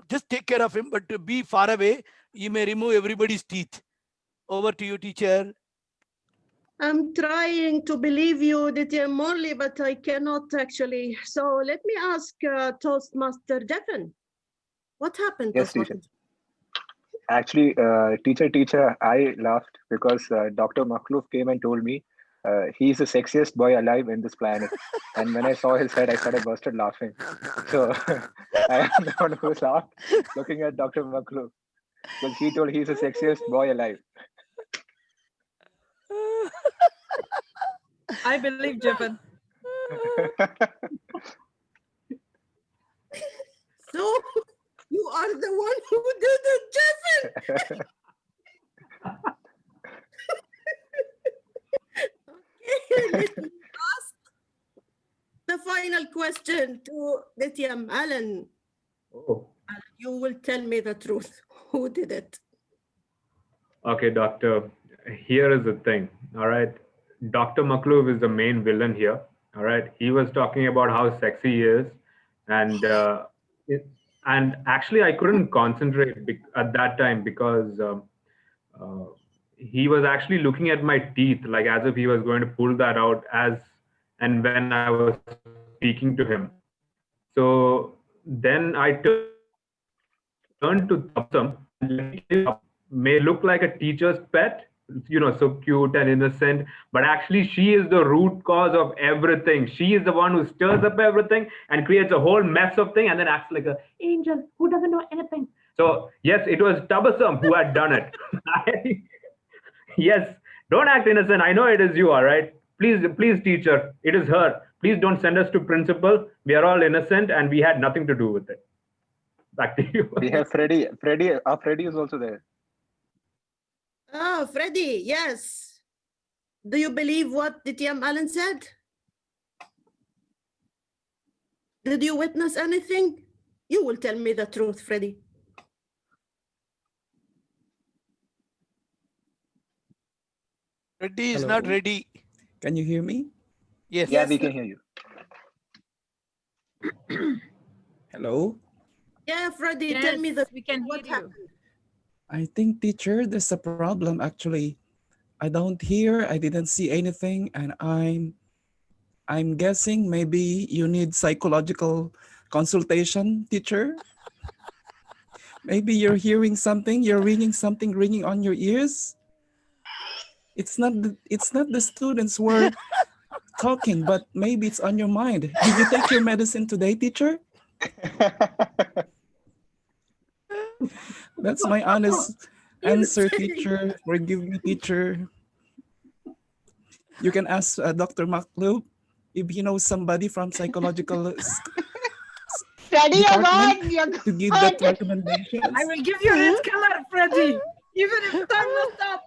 Just take care of him, but to be far away, he may remove everybody's teeth. Over to you, teacher. I'm trying to believe you, Ditya Morley, but I cannot actually. So let me ask Toastmaster Devin. What happened? Yes, teacher. Actually, teacher, I laughed because Dr. Makhlouf came and told me he's the sexiest boy alive in this planet. And when I saw his head, I started busted laughing. So I am the one who laughed looking at Dr. Makhlouf, because he told he's the sexiest boy alive. I believe Jevon. So you are the one who did it, Jevon. Okay, let me ask the final question to Ditya Alan. Oh. You will tell me the truth. Who did it? Okay, doctor. Here is the thing. All right. Dr. Makhlouf is the main villain here. All right. He was talking about how sexy he is. And actually, I couldn't concentrate at that time because he was actually looking at my teeth, like as if he was going to pull that out and when I was speaking to him. So then I turned to Tabassum, may look like a teacher's pet, you know, so cute and innocent, but actually she is the root cause of everything. She is the one who stirs up everything and creates a whole mess of thing and then acts like an angel who doesn't know anything. So yes, it was Tabassum who had done it. Yes, don't act innocent. I know it is you, all right? Please, please, teacher, it is her. Please don't send us to principal. We are all innocent and we had nothing to do with it. Back to you. We have Freddie. Our Freddie is also there. Oh, Freddie, yes. Do you believe what DTM Allen said? Did you witness anything? You will tell me the truth, Freddie. Reddy is not Hello. ready. Can you hear me? Yes. Yeah, we can hear you. Hello. Yeah, Freddie, Yes, tell me we can hear what you. happened. I think, teacher, there's a problem actually. I don't hear, I didn't see anything, and I'm guessing maybe you need psychological consultation, teacher. Maybe you're hearing something, you're ringing something ringing on your ears. It's not the students who are talking, but maybe it's on your mind. Did you take your medicine today, teacher? That's my honest answer, teacher. Forgive me, teacher. You can ask Dr. Maklub if he knows somebody from psychological Freddie, you're department gone. You're to give gone. that recommendation. I will give you red color, Freddie, even if time will stop.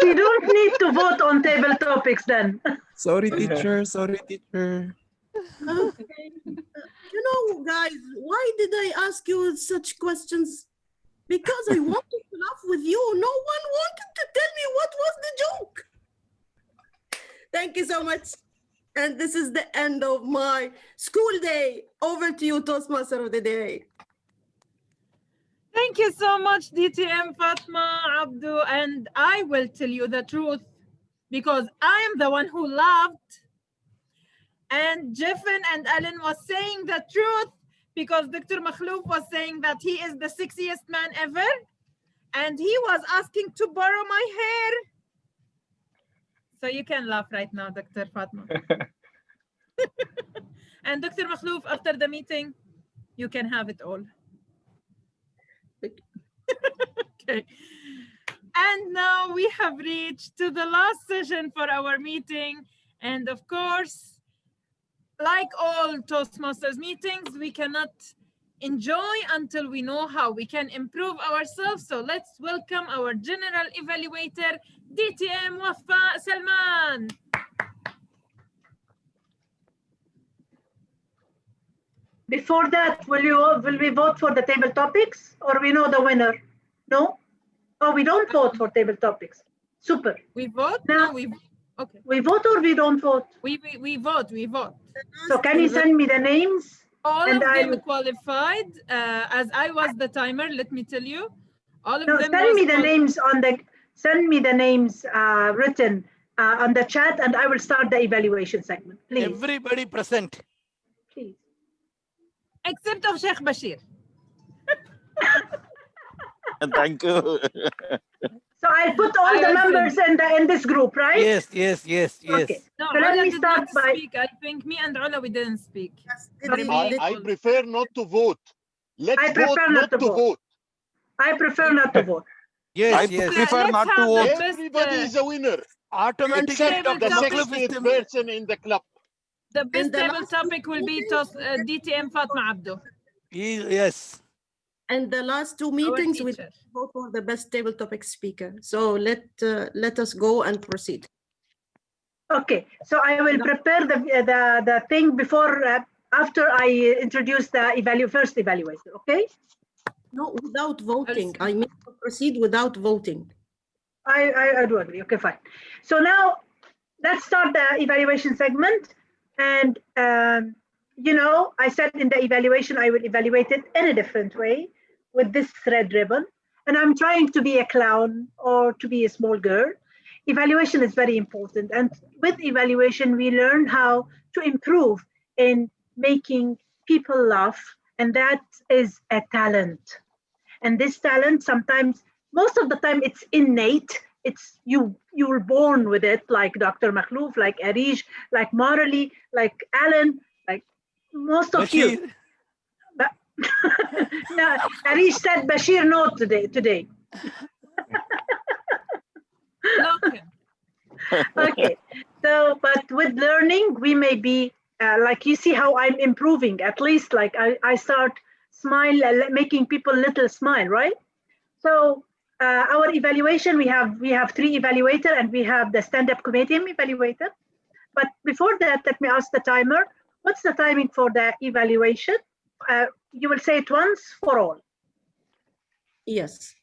We don't need to vote on table topics then. Sorry, teacher. Sorry, teacher. Okay. You know, guys, why did I ask you such questions? Because I wanted to laugh with you. No one wanted to tell me what was the joke. Thank you so much. And this is the end of my school day. Over to you, Toastmaster of the day. Thank you so much, DTM, Fatma, Abdu, and I will tell you the truth because I am the one who laughed. And Jeffin and Alan was saying the truth because Dr. Makhlouf was saying that he is the sexiest man ever. And he was asking to borrow my hair. So you can laugh right now, Dr. Fatma. And Dr. Makhlouf, after the meeting, you can have it all. Okay. And now we have reached to the last session for our meeting. And of course, like all Toastmasters meetings, we cannot enjoy until we know how we can improve ourselves. So let's welcome our general evaluator, DTM Wafa Salman. Before that, will we vote for the table topics or we know the winner? No? Oh, we don't vote for table topics. Super. We vote? Now, okay. We vote or we don't vote? We vote. So can you send me the names? All and of them qualified. As I was the timer, let me tell you. All of them send me the names written on the chat and I will start the evaluation segment, please. Everybody present. Please. Except of Sheikh Bashir. Thank you. So I put all the members in this group, right? Yes. Okay. No, So let Ola me did start not by. speak. I think me and Ola, we didn't speak. I prefer not to vote. Let's I vote prefer not to vote. I prefer not to vote. I prefer not to vote. Everybody is a winner. Automatically, Except Dr. the Makhlouf is 60th person in the club. The best table topic will be DTM Fatma Abdu. Yes. And the last two meetings, we vote for the best table topic speaker. So let us go and proceed. Okay, so I will prepare the thing before after I introduce the first evaluator. Okay. No, without voting. I mean to proceed without voting. I do agree. Okay, fine. So now let's start the evaluation segment. And you know, I said in the evaluation I will evaluate it in a different way with this thread ribbon. And I'm trying to be a clown or to be a small girl. Evaluation is very important. And with evaluation, we learn how to improve in making people laugh. And that is a talent. And this talent sometimes, most of the time, it's innate. It's you were born with it, like Dr. Makhlouf, like Arij, like Marley, like Alan, like most of you. But no, Arij said Bashir no today. Okay, so So, but with learning, we may be like, you see how I'm improving. At least like I start smile, making people little smile, right? So our evaluation, we have 3 evaluator, and we have the stand-up committee evaluator. But before that, let me ask the timer, what's the timing for the evaluation? You will say it once for all. Yes.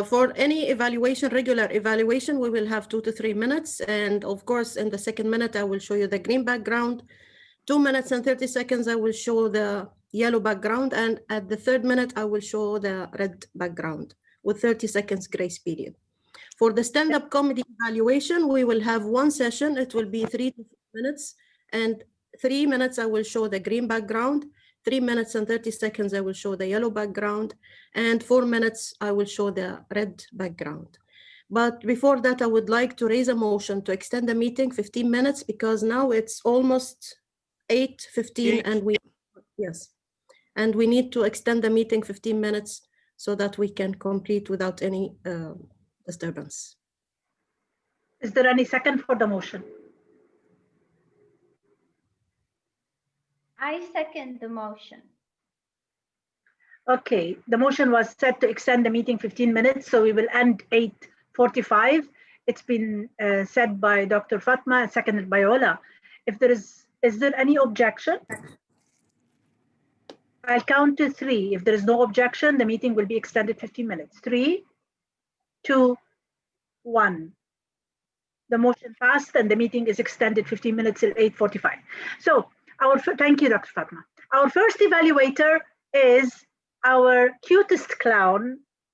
For any evaluation, regular evaluation, we will have 2 to 3 minutes. And of course, in the second minute, I will show you the green background. 2 minutes and 30 seconds, I will show the yellow background. And at the third minute, I will show the red background with 30 seconds grace period. For the stand-up comedy evaluation, we will have 1 session. It will be 3 to 4 minutes. And 3 minutes, I will show the green background. 3 minutes and 30 seconds, I will show the yellow background. And 4 minutes, I will show the red background. But before that, I would like to raise a motion to extend the meeting 15 minutes, because now it's almost 8:15 and we need to extend the meeting 15 minutes so that we can complete without any disturbance. Is there any second for the motion? I second the motion. Okay, the motion was set to extend the meeting 15 minutes, so we will end 8:45. It's been said by Dr. Fatma and seconded by Ola. If there is there any objection? I'll count to 3. If there is no objection, the meeting will be extended 15 minutes. 3, 2, 1. The motion passed and the meeting is extended 15 minutes till 8:45. So thank you, Dr. Fatma. Our first evaluator is our cutest clown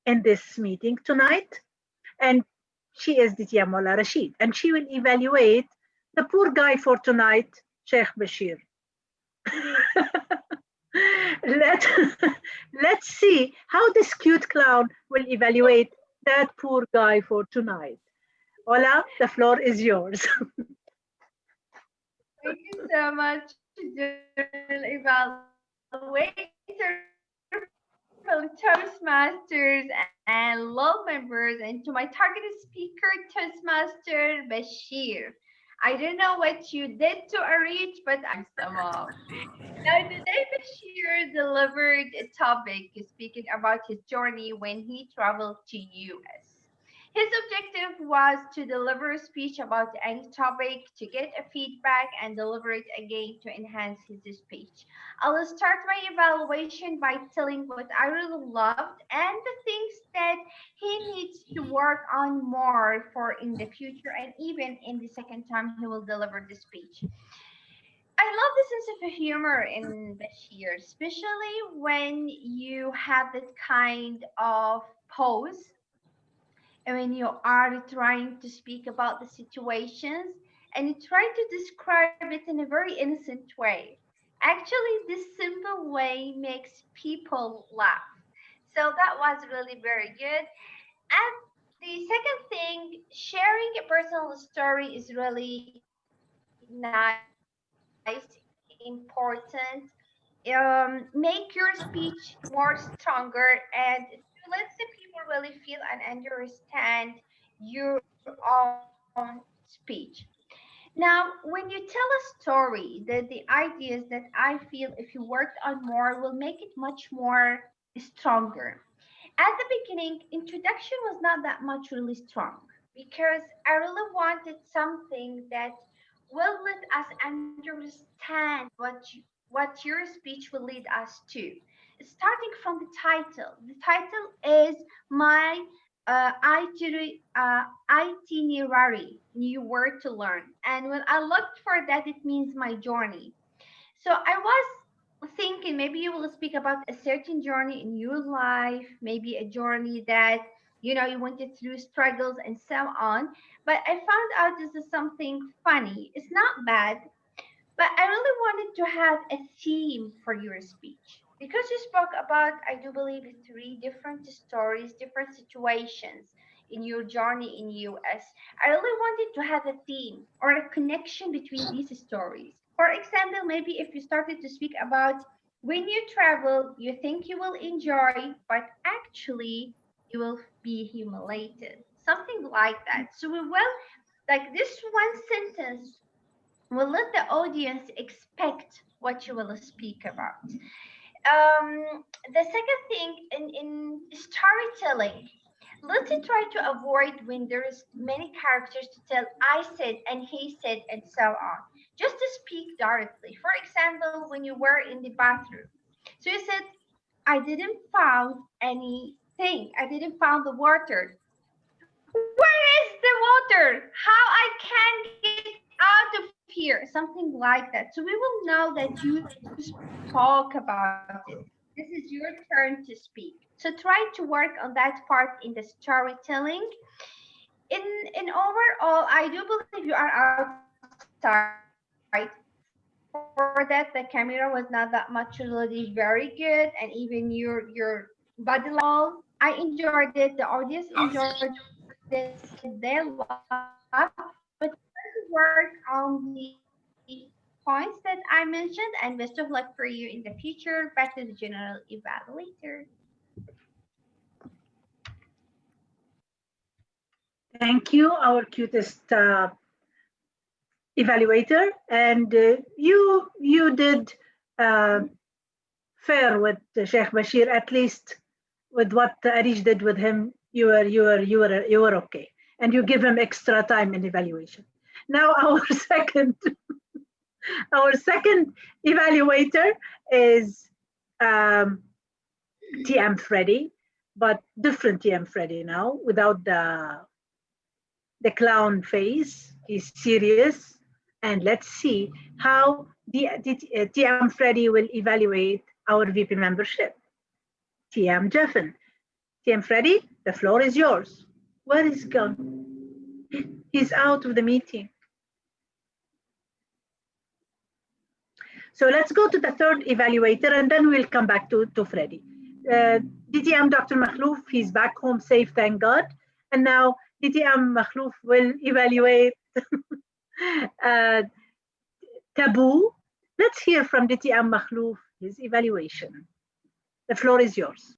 in this meeting tonight. And she is Ditia Mola Rashid. And she will evaluate the poor guy for tonight, Sheikh Bashir. Let's see how this cute clown will evaluate that poor guy for tonight. Ola, the floor is yours. Thank you so much, evaluator from Toastmasters and LOL members, and to my targeted speaker, Toastmaster Bashir. I don't know what you did to Arij, but I'm somehow. Now, today Bashir delivered a topic speaking about his journey when he traveled to US. His objective was to deliver a speech about any topic, to get a feedback and deliver it again to enhance his speech. I will start my evaluation by telling what I really loved and the things that he needs to work on more for in the future and even in the second time he will deliver the speech. I love the sense of humor in Bashir, especially when you have that kind of pose and when you are trying to speak about the situations and you try to describe it in a very innocent way. Actually, this simple way makes people laugh. So that was really very good. And the second thing, sharing a personal story is really nice, important. Make your speech more stronger and to let the people really feel and understand your own speech. Now, when you tell a story, the ideas that I feel if you worked on more will make it much more stronger. At the beginning, introduction was not that much really strong because I really wanted something that will let us understand what your speech will lead us to. Starting from the title. The title is my itinerary, new word to learn. And when I looked for that, it means my journey. So I was thinking maybe you will speak about a certain journey in your life, maybe a journey that you went through struggles and so on. But I found out this is something funny. It's not bad, but I really wanted to have a theme for your speech because you spoke about, I do believe, 3 different stories, different situations in your journey in US. I really wanted to have a theme or a connection between these stories. For example, maybe if you started to speak about when you travel, you think you will enjoy, but actually you will be humiliated. Something like that. So we will, like this one sentence will let the audience expect what you will speak about. The second thing in storytelling, let's try to avoid when there's many characters to tell I said and he said and so on. Just to speak directly. For example, when you were in the bathroom. So you said, I didn't found anything. I didn't found the water. Where is the water? How I can get out of here? Something like that. So we will know that you spoke about it. This is your turn to speak. So try to work on that part in the storytelling. In overall, I do believe you are outside. For that, the camera was not that much really very good, and even your body level. I enjoyed it. The audience enjoyed it. They loved. But try to work on the points that I mentioned, and best of luck for you in the future. Back to the general evaluator. Thank you, our cutest evaluator. And you did fair with Sheikh Bashir, at least with what Arish did with him. You were okay, and you give him extra time in evaluation. Now our second evaluator is TM Freddy, but different TM Freddy now, without the clown face. He's serious, and let's see how the TM Freddy will evaluate our VP membership. TM Jeffen. TM Freddy, the floor is yours. Where is he gone? He's out of the meeting. So let's go to the third evaluator, and then we'll come back to Freddy. DTM Dr. Makhlouf, he's back home safe, thank God. And now DTM Makhlouf will evaluate Taboo. Let's hear from DTM Makhlouf, his evaluation. The floor is yours.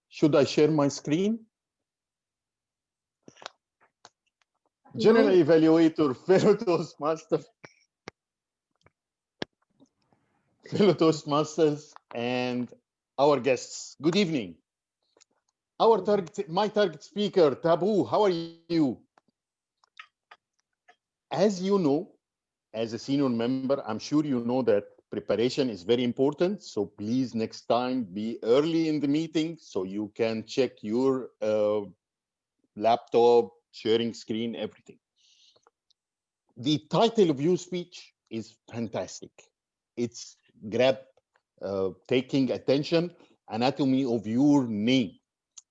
Should I share my screen? General Evaluator, fellow Toastmasters, and our guests. Good evening. My target speaker, Taboo, how are you? As you know, as a senior member, I'm sure you know that preparation is very important. So please next time be early in the meeting so you can check your laptop, sharing screen, everything. The title of your speech is fantastic. It's taking attention, anatomy of your name.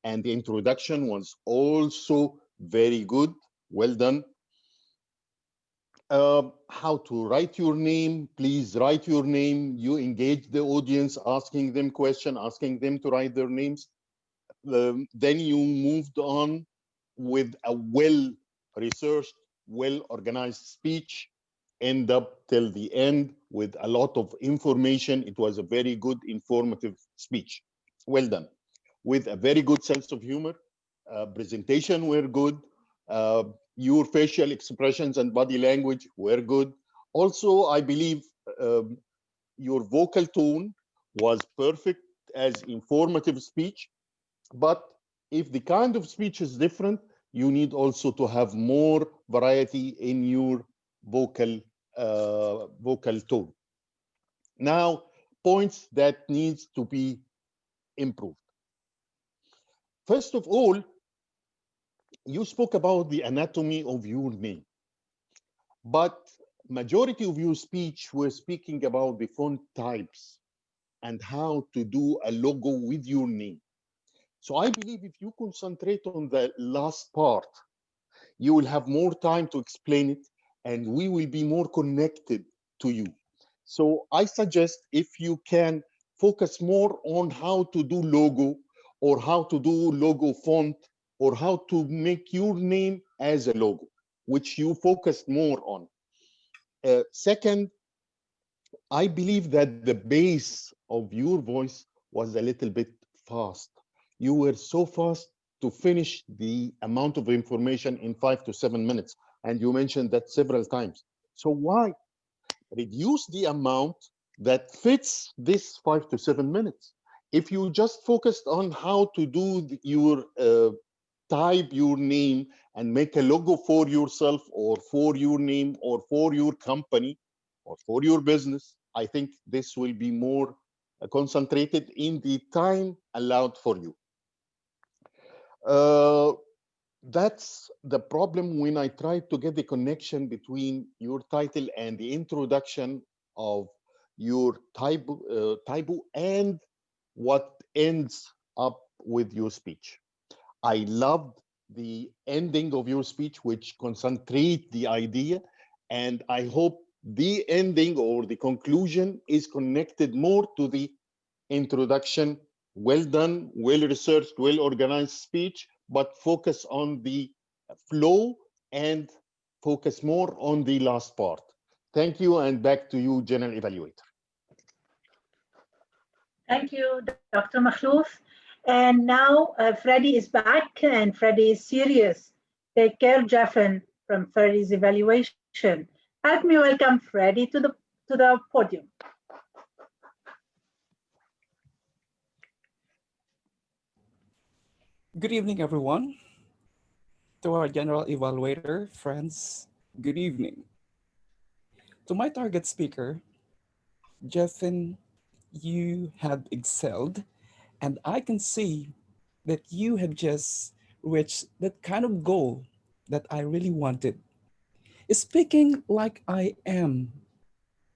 And the introduction was also very good. Well done. How to write your name, please write your name. You engage the audience, asking them questions, asking them to write their names. Then you moved on with a well-researched, well-organized speech, end up till the end with a lot of information. It was a very good, informative speech. Well done. With a very good sense of humor. Presentation were good. Your facial expressions and body language were good. Also, I believe your vocal tone was perfect as informative speech. But if the kind of speech is different, you need also to have more variety in your vocal tone. Now, points that needs to be improved. First of all, you spoke about the anatomy of your name, but majority of your speech were speaking about the font types and how to do a logo with your name. So I believe if you concentrate on the last part, you will have more time to explain it and we will be more connected to you. So I suggest if you can focus more on how to do logo or how to do logo font or how to make your name as a logo, which you focused more on. Second, I believe that the base of your voice was a little bit fast. You were so fast to finish the amount of information in 5 to 7 minutes, And you mentioned that several times. So why reduce the amount that fits this 5 to 7 minutes? If you just focused on how to do your type your name and make a logo for yourself or for your name or for your company or for your business, I think this will be more concentrated in the time allowed for you. That's the problem when I try to get the connection between your title and the introduction of your typo and what ends up with your speech. I loved the ending of your speech, which concentrate the idea, and I hope the ending or the conclusion is connected more to the introduction. Well done, well researched, well organized speech, but focus on the flow and focus more on the last part. Thank you, and back to you, General Evaluator. Thank you, Dr. Makhlouf. And now Freddie is back, and Freddie is serious. Take care, Jaffin, from Freddie's evaluation. Help me welcome Freddie to the podium. Good evening, everyone. To our general evaluator, friends, good evening. To my target speaker, Jeffin, you have excelled, and I can see that you have just reached that kind of goal that I really wanted. Speaking like I am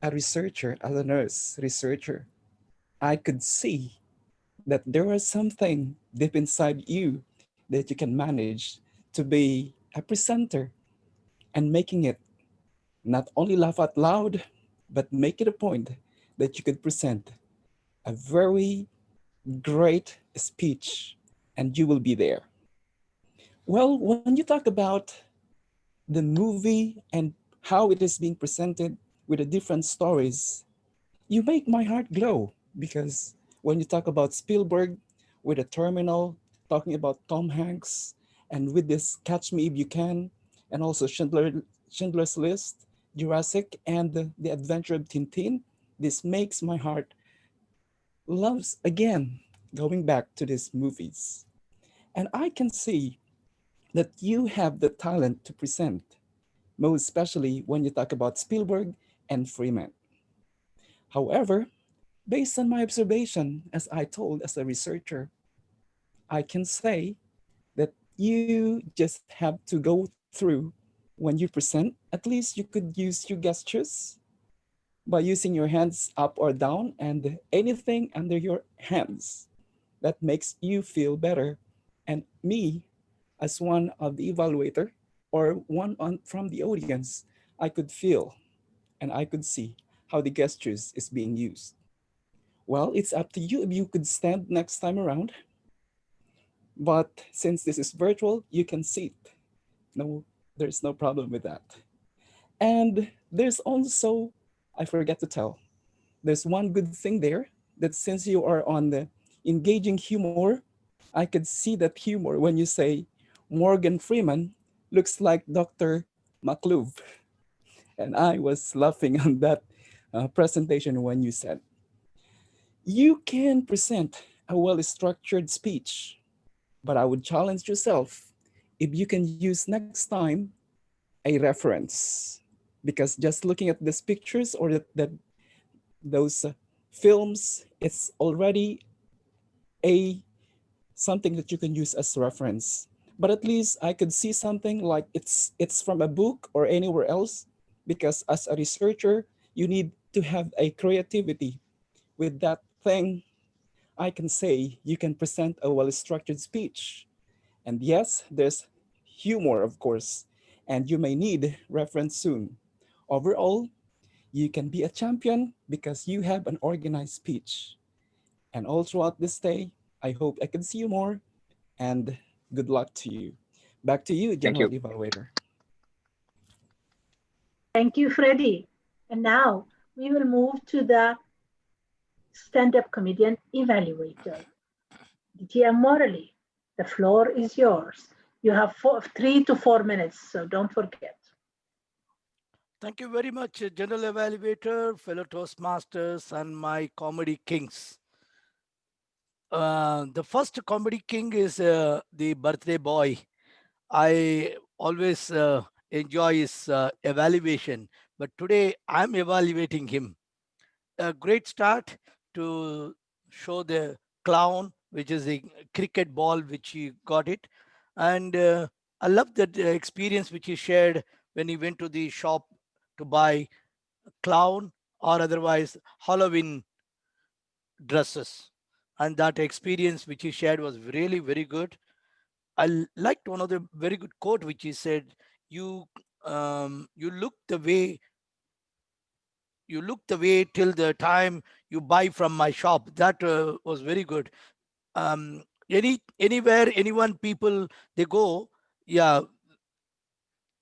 a researcher, as a nurse researcher, I could see that there was something deep inside you that you can manage to be a presenter and making it not only laugh out loud, but make it a point that you could present a very great speech and you will be there. Well, when you talk about the movie and how it is being presented with the different stories, you make my heart glow, because when you talk about Spielberg with The Terminal, talking about Tom Hanks, and with this Catch Me If You Can, and also Schindler's List, Jurassic, and the Adventure of Tintin, this makes my heart loves again going back to these movies. And I can see that you have the talent to present, most especially when you talk about Spielberg and Freeman. However, based on my observation, as I told as a researcher, I can say that you just have to go through when you present. At least you could use your gestures by using your hands up or down and anything under your hands that makes you feel better. And me, as one of the evaluator or from the audience, I could feel and I could see how the gestures is being used. Well, it's up to you if you could stand next time around. But since this is virtual, you can sit. No, there's no problem with that. And there's also, I forget to tell, there's one good thing there, that since you are on the engaging humor, I could see that humor when you say Morgan Freeman looks like Dr. Makhlouf. And I was laughing on that presentation when you said, you can present a well-structured speech, but I would challenge yourself if you can use next time a reference, because just looking at these pictures or those films, it's already something that you can use as reference. But at least I could see something like it's from a book or anywhere else, because as a researcher, you need to have a creativity. With that thing, I can say you can present a well-structured speech. And yes, there's humor, of course, and you may need reference soon. Overall, you can be a champion because you have an organized speech. And all throughout this day, I hope I can see you more, and good luck to you. Back to you, General Evaluator. Thank you, Freddie. And now we will move to the stand-up comedian evaluator. DTM Morley, the floor is yours. You have 3 to 4 minutes, so don't forget. Thank you very much, General Evaluator, fellow Toastmasters, and my comedy kings. The first comedy king is the birthday boy. I always enjoy his evaluation, but today I'm evaluating him. A great start to show the clown, which is a cricket ball, which he got it. And I love that experience which he shared when he went to the shop to buy clown or otherwise Halloween dresses. And that experience which he shared was really very good. Liked one of the very good quote which he said, you look the way till the time you buy from my shop. That was very good. Anywhere, anyone, people, they go, yeah,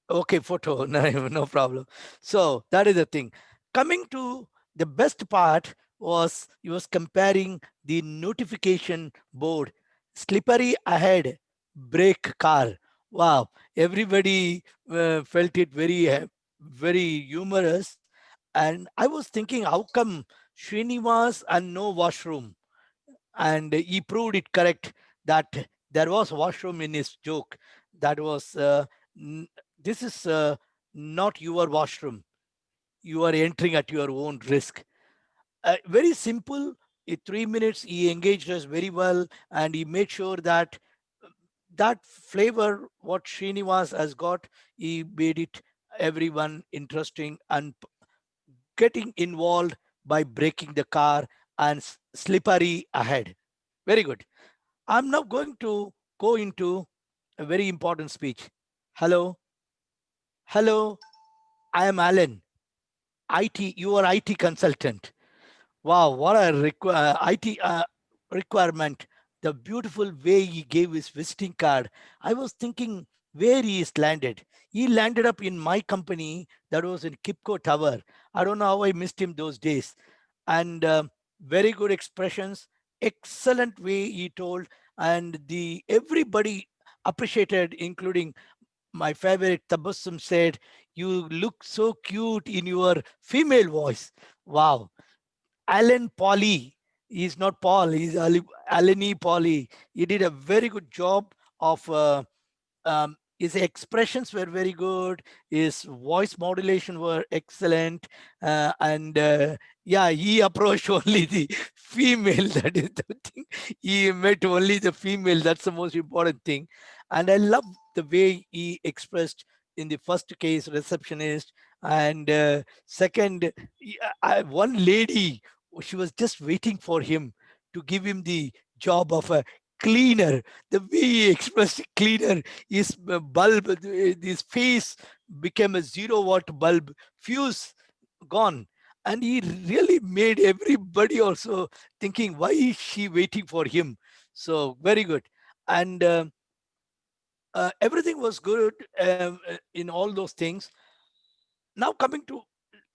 okay, photo, no problem. So that is the thing. Coming to the best part was he was comparing the notification board, slippery ahead, brake car. Wow, everybody felt it very humorous. And I was thinking, how come Srinivas and no washroom? And he proved it correct that there was washroom in his joke. That was, this is not your washroom. You are entering at your own risk. Very simple. In 3 minutes, he engaged us very well, and he made sure that that flavor, what Srinivas has got, he made it everyone interesting and getting involved by braking the car and slippery ahead. Very good. I'm now going to go into a very important speech. Hello. Hello. I am Alan. You are IT consultant. Wow, what a IT requirement. The beautiful way he gave his visiting card. I was thinking where he is landed. He landed up in my company that was in Kipco Tower. I don't know how I missed him those days. And very good expressions, excellent way he told, and everybody appreciated, including my favorite Tabassum said, you look so cute in your female voice. Wow. Alan Pauly, he's not Paul, he's Alan E. Pauly. He did a very good job of his expressions were very good. His voice modulation were excellent. Yeah, he approached only the female. That is the thing. He met only the female. That's the most important thing. And I love the way he expressed in the first case, receptionist. And second, one lady, she was just waiting for him to give him the job of a cleaner. The way he expressed cleaner, his bulb, his face became a 0-watt bulb, fuse gone. And he really made everybody also thinking, why is she waiting for him? So very good. And everything was good in all those things. Now coming to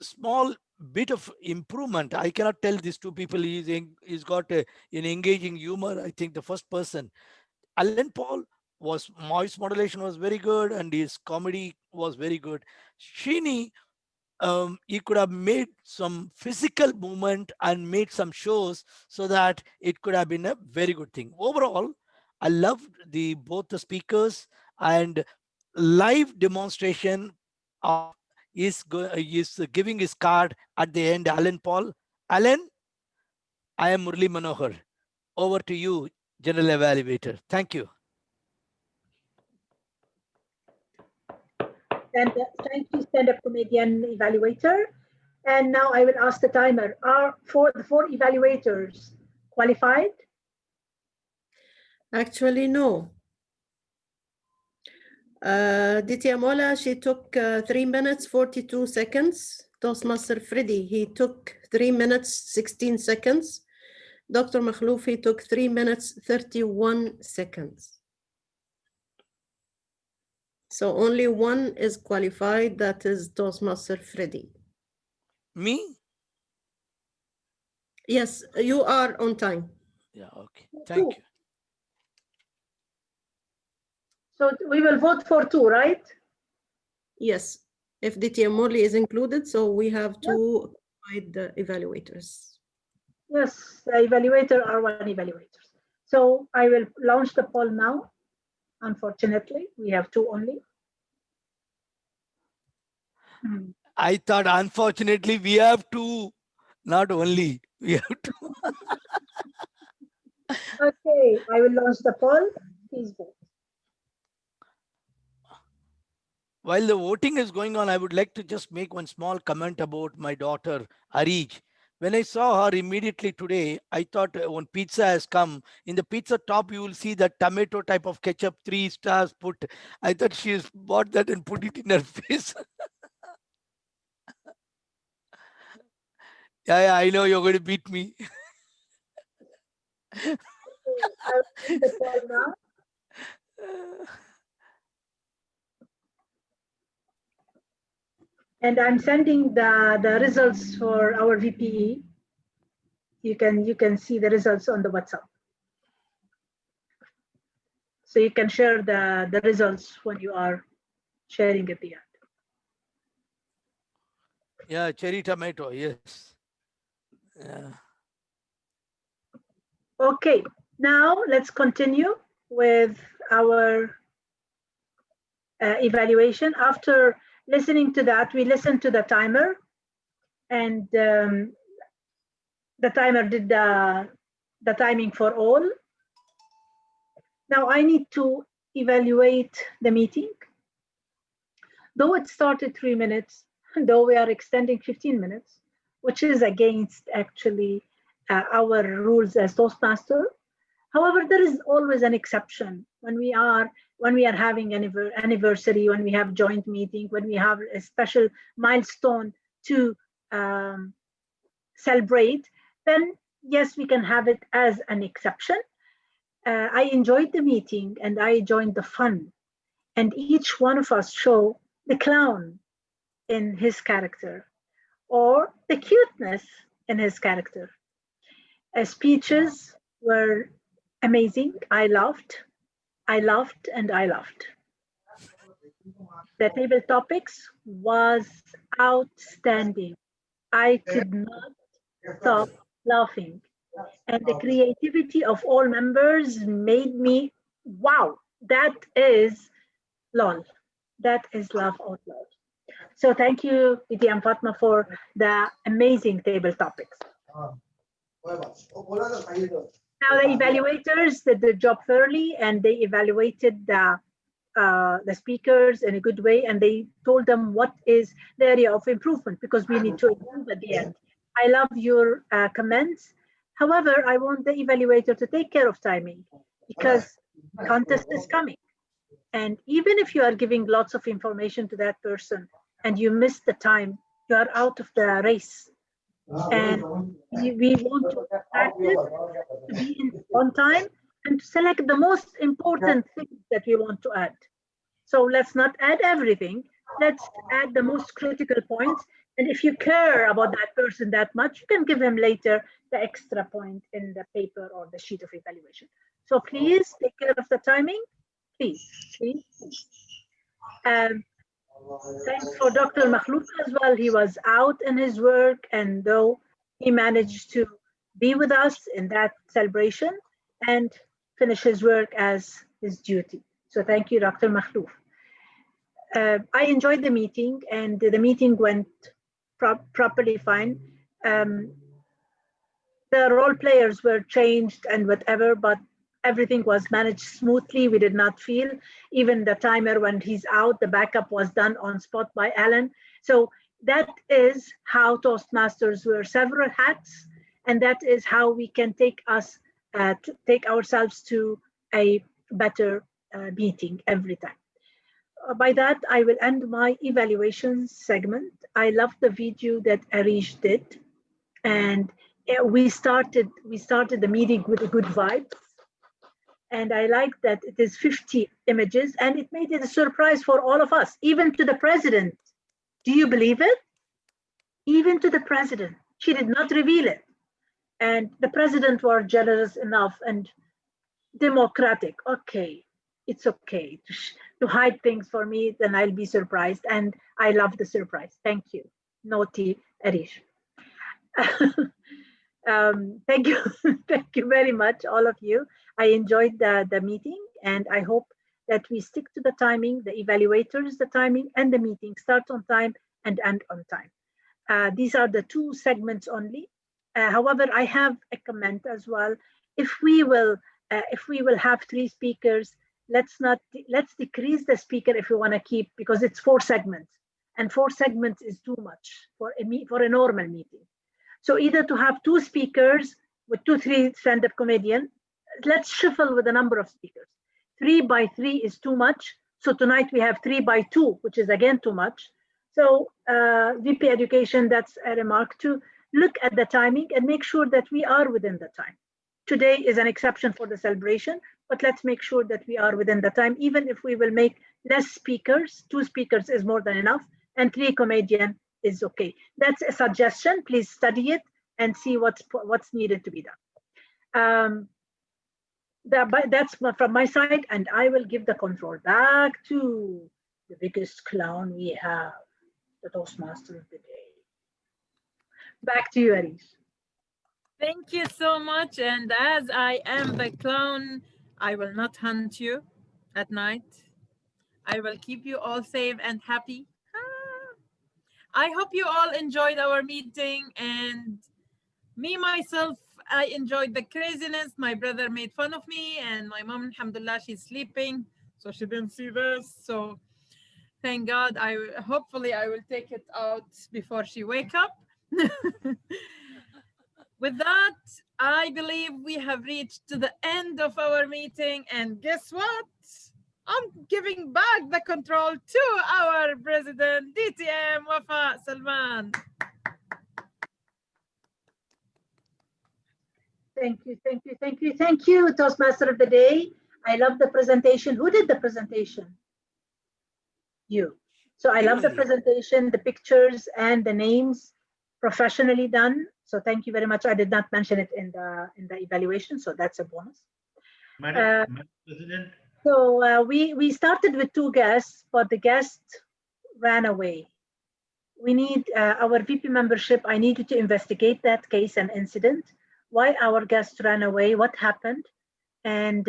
small bit of improvement. I cannot tell these two people he's got an engaging humor. I think the first person, Alan Paul, was voice modulation was very good and his comedy was very good. Srini, he could have made some physical movement and made some shows so that it could have been a very good thing. Overall, I loved both the speakers and live demonstration of is giving his card at the end. Alan Paul. Alan, I am Murli Manohar. Over to you, General Evaluator. Thank you. And thank you, stand-up comedian evaluator. And now I will ask the timer. Are the four evaluators qualified? Actually, no. Ditya Mola, she took 3 minutes, 42 seconds. Toastmaster Freddy, he took 3 minutes, 16 seconds. Dr. Makhloufi took 3 minutes, 31 seconds. So only one is qualified, that is Toastmaster Freddy. Me? Yes, you are on time. Yeah, okay. Thank you. So we will vote for 2, right? Yes. if DTM Morley is included. So we have two qualified evaluators. Yes, the evaluator are one evaluators. So I will launch the poll now. Unfortunately, we have two only. I thought, unfortunately, we have two, not only, we have two. Okay, I will launch the poll. Please vote. While the voting is going on, I would like to just make one small comment about my daughter, Arij. When I saw her immediately today, I thought when pizza has come, in the pizza top, you will see that tomato type of ketchup, 3 stars put. I thought she has bought that and put it in her face. Yeah, I know you're going to beat me. I'll launch the poll now. And I'm sending the results for our VPE. You can see the results on the WhatsApp. So you can share the results when you are sharing at the end. Yeah, cherry tomato, yes. Yeah. Okay, now let's continue with our evaluation. After listening to that, we listened to the timer, and the timer did the timing for all. Now I need to evaluate the meeting. Though it started 3 minutes, though we are extending 15 minutes, which is against actually our rules as Toastmaster. However, there is always an exception when we are having an anniversary, when we have joint meeting, when we have a special milestone to celebrate, then yes, we can have it as an exception. I enjoyed the meeting and I joined the fun, and each one of us show the clown in his character or the cuteness in his character. Speeches were amazing. I laughed, and I laughed. The table topics was outstanding. I could not stop laughing. And the creativity of all members made me, wow, that is LOL. That is laugh out loud. So thank you, Diti and Fatma, for the amazing table topics. Now the evaluators did the job thoroughly, and they evaluated the speakers in a good way, and they told them what is the area of improvement, because we need to improve at the end. I love your comments. However, I want the evaluator to take care of timing, because contest is coming. And even if you are giving lots of information to that person and you miss the time, you are out of the race. And we want to practice to be on time and to select the most important things that we want to add. So let's not add everything. Let's add the most critical points. And if you care about that person that much, you can give him later the extra point in the paper or the sheet of evaluation. So please take care of the timing. Please. Thanks for Dr. Makhlouf as well. He was out in his work, and though he managed to be with us in that celebration and finish his work as his duty. So thank you, Dr. Makhlouf. I enjoyed the meeting, and the meeting went properly fine. The role players were changed and whatever, but everything was managed smoothly. We did not feel, even the timer when he's out, the backup was done on spot by Alan. So that is how Toastmasters wear several hats, and that is how we can take ourselves to a better meeting every time. By that, I will end my evaluation segment. I love the video that Arij did, and we started the meeting with a good vibe. And I like that it is 50 images, and it made it a surprise for all of us, even to the president. Do you believe it? Even to the president. She did not reveal it. And the president was generous enough and democratic. Okay, it's okay to hide things for me, then I'll be surprised. And I love the surprise. Thank you. Naughty Arish. Thank you. Thank you very much, all of you. I enjoyed the meeting, and I hope that we stick to the timing, the evaluators, the timing, and the meeting starts on time and end on time. These are the two segments only. However, I have a comment as well. If we will have 3 speakers, let's decrease the speaker if we want to keep, because it's 4 segments, and 4 segments is too much for a normal meeting. So either to have 2 speakers with 2-3 stand-up comedian, let's shuffle with the number of speakers. 3 by 3 is too much. So tonight we have 3 by 2, which is again too much. So VP Education, that's a remark, to look at the timing and make sure that we are within the time. Today is an exception for the celebration, but let's make sure that we are within the time, even if we will make less speakers. 2 speakers is more than enough, and 3 comedian is okay. That's a suggestion. Please study it and see what's needed to be done. That's from my side, and I will give the control back to the biggest clown we have, the Toastmaster of the day. Back to you, Arish. Thank you so much. And as I am the clown, I will not hunt you at night. I will keep you all safe and happy. I hope you all enjoyed our meeting, and me, myself, I enjoyed the craziness. My brother made fun of me, and my mom, alhamdulillah, she's sleeping, so she didn't see this. So thank God. Hopefully I will take it out before she wake up. With that, I believe we have reached to the end of our meeting, and guess what? I'm giving back the control to our president, DTM Wafa Salman. Thank you, thank you, thank you, thank you, Toastmaster of the Day. I love the presentation. Who did the presentation? You. So I love the presentation, the pictures, and the names, professionally done. So thank you very much. I did not mention it in the evaluation, so that's a bonus. Madam President. So we started with 2 guests, but the guest ran away. We need our VP membership. I need you to investigate that case and incident, why our guest ran away, what happened, and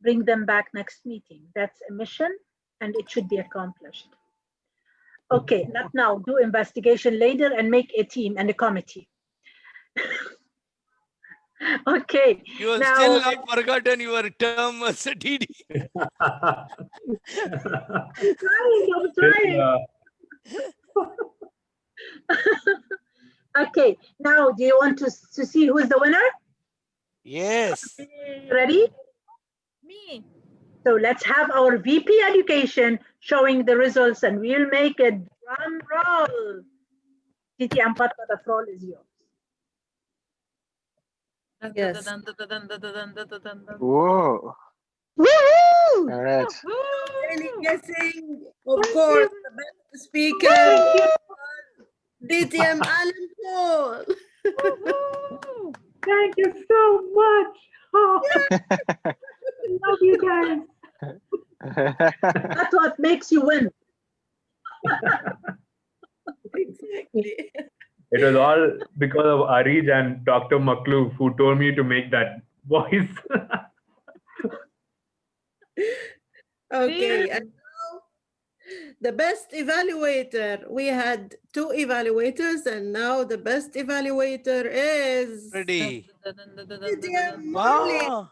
bring them back next meeting. That's a mission, and it should be accomplished. Okay, not now. Do investigation later and make a team and a committee. Okay. You are now, still not forgotten your term as a DD. I'm trying. Okay, now do you want to see who is the winner? Yes. Ready? Me. So let's have our VP Education showing the results, and we'll make a drum roll. Titi Ampatwa, the floor is yours. Yes. Whoa. Woohoo! All right. Really guessing, of course, the best speaker, DTM Alan Paul. Thank you so much. Oh, love you guys. That's what makes you win. Exactly. It was all because of Arij and Dr. Makloof who told me to make that voice. Okay, and now the best evaluator. We had 2 evaluators, and now the best evaluator is Ready. DTM Wow.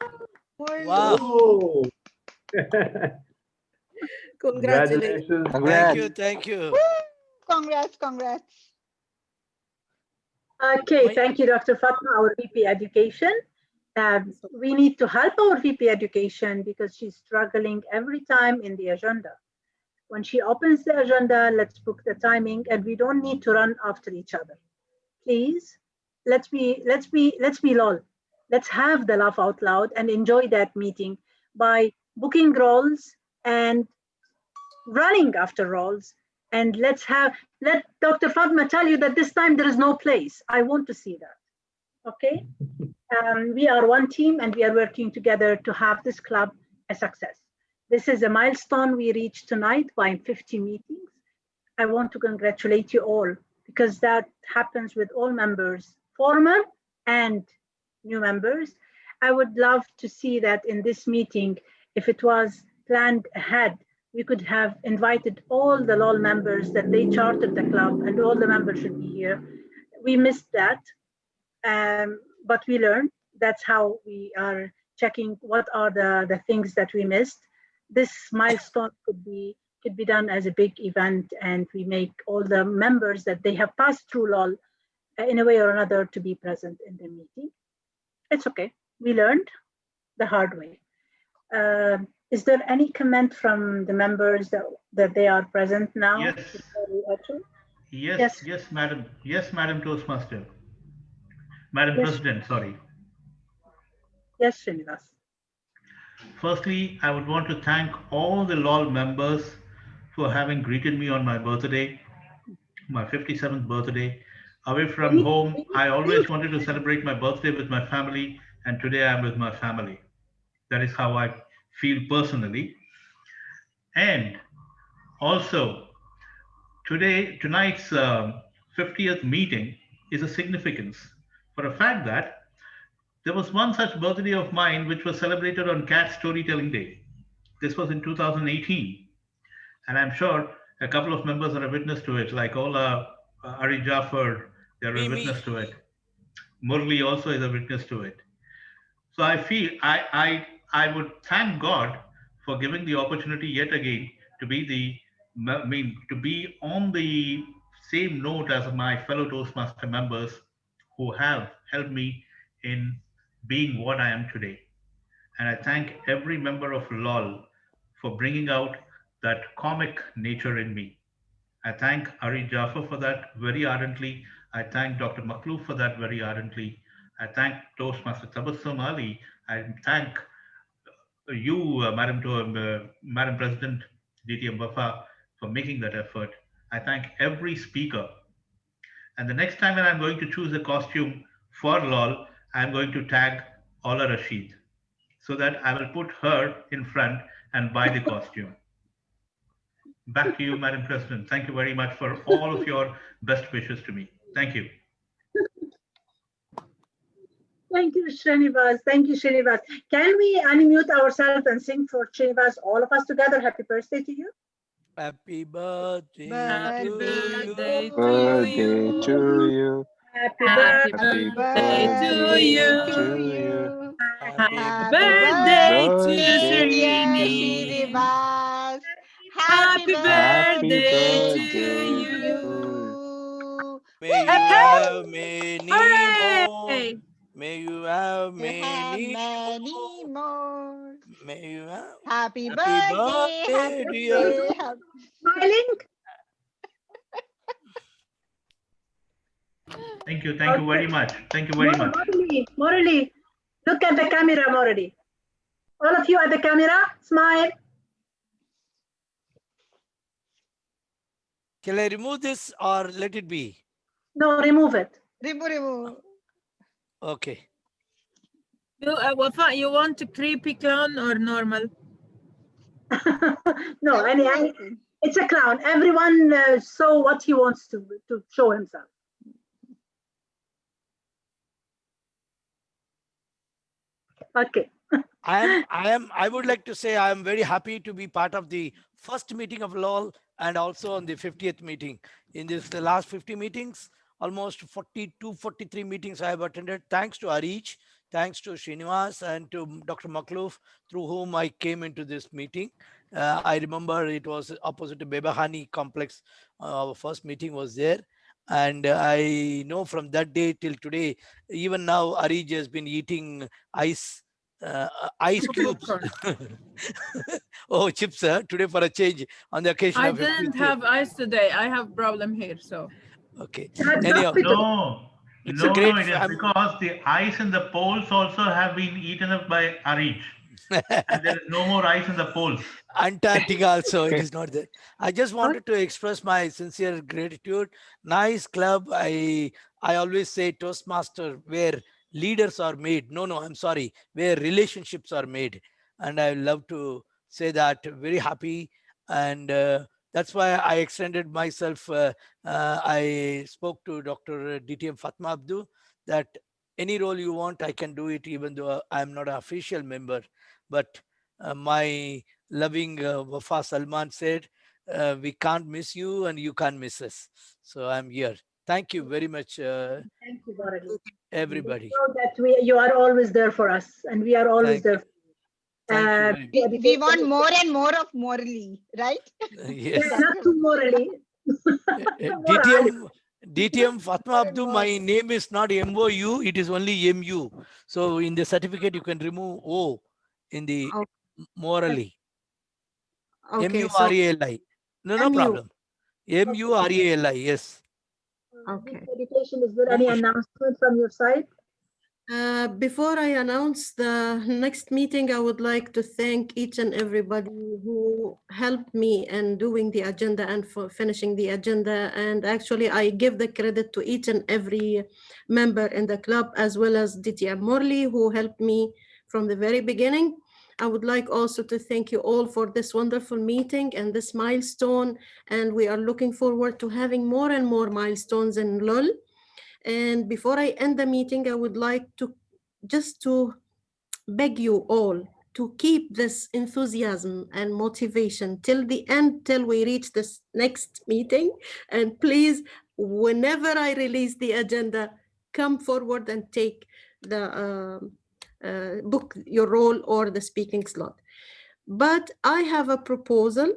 Marley. Wow. Oh. Congratulations. Thank you. Thank you. Congrats, congrats. Okay, thank you, Dr. Fatma, our VP Education. We need to help our VP Education because she's struggling every time in the agenda. When she opens the agenda, let's book the timing, and we don't need to run after each other. Please, let's be lol. Let's have the laugh out loud and enjoy that meeting by booking roles and running after roles. And let Dr. Fatma tell you that this time there is no place. I want to see that. Okay? We are one team, and we are working together to have this club a success. This is a milestone we reached tonight by 50 meetings. I want to congratulate you all because that happens with all members, former and new members. I would love to see that in this meeting, if it was planned ahead, we could have invited all the LOL members that they chartered the club and all the members should be here. We missed that, but we learned. That's how we are checking what are the things that we missed. This milestone could be done as a big event, and we make all the members that they have passed through LOL in a way or another to be present in the meeting. It's okay. We learned the hard way. Is there any comment from the members that they are present now? Yes. Yes, Madam. Yes, Madam Toastmaster. Madam President, sorry. Yes, Srinivas. Firstly, I would want to thank all the LOL members for having greeted me on my birthday, my 57th birthday. Away from home, I always wanted to celebrate my birthday with my family, and today I'm with my family. That is how I feel personally. And also, tonight's 50th meeting is a significance for a fact that there was one such birthday of mine which was celebrated on Cat Storytelling Day. This was in 2018. And I'm sure a couple of members are a witness to it, like Ola, Ari Jafar, they're a witness to it. Murli also is a witness to it. So I feel I would thank God for giving the opportunity yet again to be on the same note as my fellow Toastmaster members who have helped me in being what I am today. And I thank every member of LOL for bringing out that comic nature in me. I thank Ari Jafar for that very ardently. I thank Dr. Makhlouf for that very ardently. I thank Toastmaster Tabassum Ali. I thank you, Madam President DTM Wafa, for making that effort. I thank every speaker. And the next time when I'm going to choose a costume for LOL, I'm going to tag Ola Rashid so that I will put her in front and buy the costume. Back to you, Madam President. Thank you very much for all of your best wishes to me. Thank you. Thank you, Srinivas. Thank you, Srinivas. Can we unmute ourselves and sing for Srinivas, all of us together? Happy birthday to you. Happy birthday, Happy birthday to you. Happy Happy birthday to you. Happy birthday to Srini. Happy birthday to you. May you have many more. May you have many more. May you have Happy birthday, dear. Smiling. Thank you very much. Thank you very much. Murali, look at the camera, Murali. All of you at the camera, smile. Shall I remove this or let it be? No, remove it. Remove. Okay. Wafa, you want a creepy clown or normal? No, it's a clown. Everyone saw what he wants to show himself. Okay. I would like to say I am very happy to be part of the first meeting of LOL and also on the 50th meeting. In the last 50 meetings, almost 42, 43 meetings I have attended. Thanks to Arij, thanks to Srinivas and to Dr. Makhlouf, through whom I came into this meeting. I remember it was opposite to Bebahani complex. Our first meeting was there. And I know from that day till today, even now Arij has been eating ice cubes. Oh, chips, today for a change on the occasion I of didn't have ice today. I have problem here, so. Okay. Anyhow, it is great. because the ice in the poles also have been eaten up by Arij. And there is no more ice in the poles. Antarctica also, it is not there. I just wanted to express my sincere gratitude. Nice club. I always say Toastmaster, where leaders are made. No, I'm sorry, where relationships are made. And I love to say that very happy, and that's why I extended myself. I spoke to Dr. DTM Fatma Abdu that any role you want, I can do it, even though I'm not an official member. But my loving Wafa Salman said, we can't miss you and you can't miss us. So I'm here. Thank you very much, Thank you, Morally. everybody. Know that you are always there for us, and we are always Thank there. Thank you very much. We want more and more of Morally, right? Yes. Not too Morally. DTM Fatma Abdu, my name is not MOU, it is only MU. So in the certificate, you can remove O in the morally. Okay, so MURALI. No MU. problem. MURALI, yes. Okay. Education, is there any announcement from your side? Before I announce the next meeting, I would like to thank each and everybody who helped me in doing the agenda and for finishing the agenda. And actually, I give the credit to each and every member in the club, as well as DTM Morley, who helped me from the very beginning. I would like also to thank you all for this wonderful meeting and this milestone. And we are looking forward to having more and more milestones in LOL. And before I end the meeting, I would like to just to beg you all to keep this enthusiasm and motivation till the end, till we reach this next meeting. And please, whenever I release the agenda, come forward and take the book your role or the speaking slot. But I have a proposal,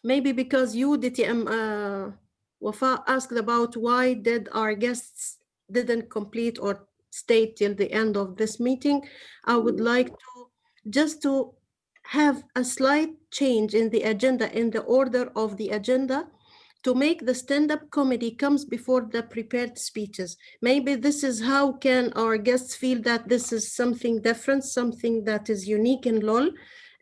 maybe because you, DTM Wafa, asked about why did our guests didn't complete or stay till the end of this meeting. I would like to just to have a slight change in the agenda, in the order of the agenda, to make the stand-up comedy comes before the prepared speeches. Maybe this is how can our guests feel that this is something different, something that is unique in LOL.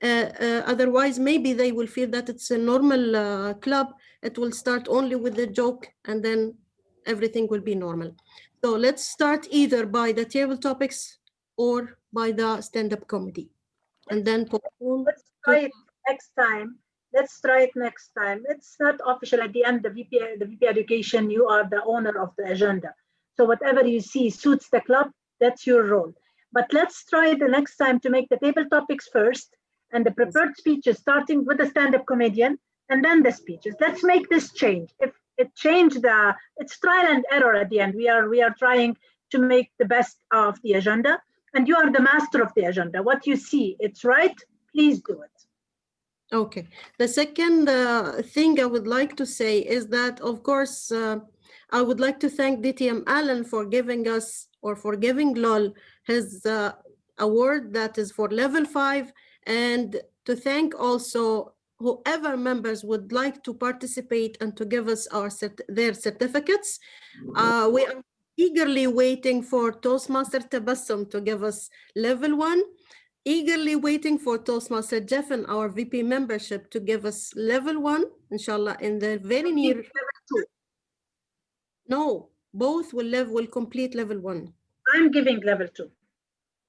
Otherwise, maybe they will feel that it's a normal club. It will start only with a joke and then everything will be normal. So let's start either by the table topics or by the stand-up comedy. And then let's try it next time. Let's try it next time. It's not official at the end. The VP Education, you are the owner of the agenda. So whatever you see suits the club, that's your role. But let's try the next time to make the table topics first and the prepared speeches starting with the stand-up comedian and then the speeches. Let's make this change. If it changed, it's trial and error at the end. We are trying to make the best of the agenda, and you are the master of the agenda. What you see, it's right, please do it. Okay. The second thing I would like to say is that, of course, I would like to thank DTM Allen for giving us, or for giving LOL his award that is for level 5, and to thank also whoever members would like to participate and to give us their certificates. We are eagerly waiting for Toastmaster Tabassum to give us level 1. Eagerly waiting for Toastmaster Jeff and our VP membership to give us level 1, inshallah, in the very near. No, both will complete level 1. I'm giving level 2.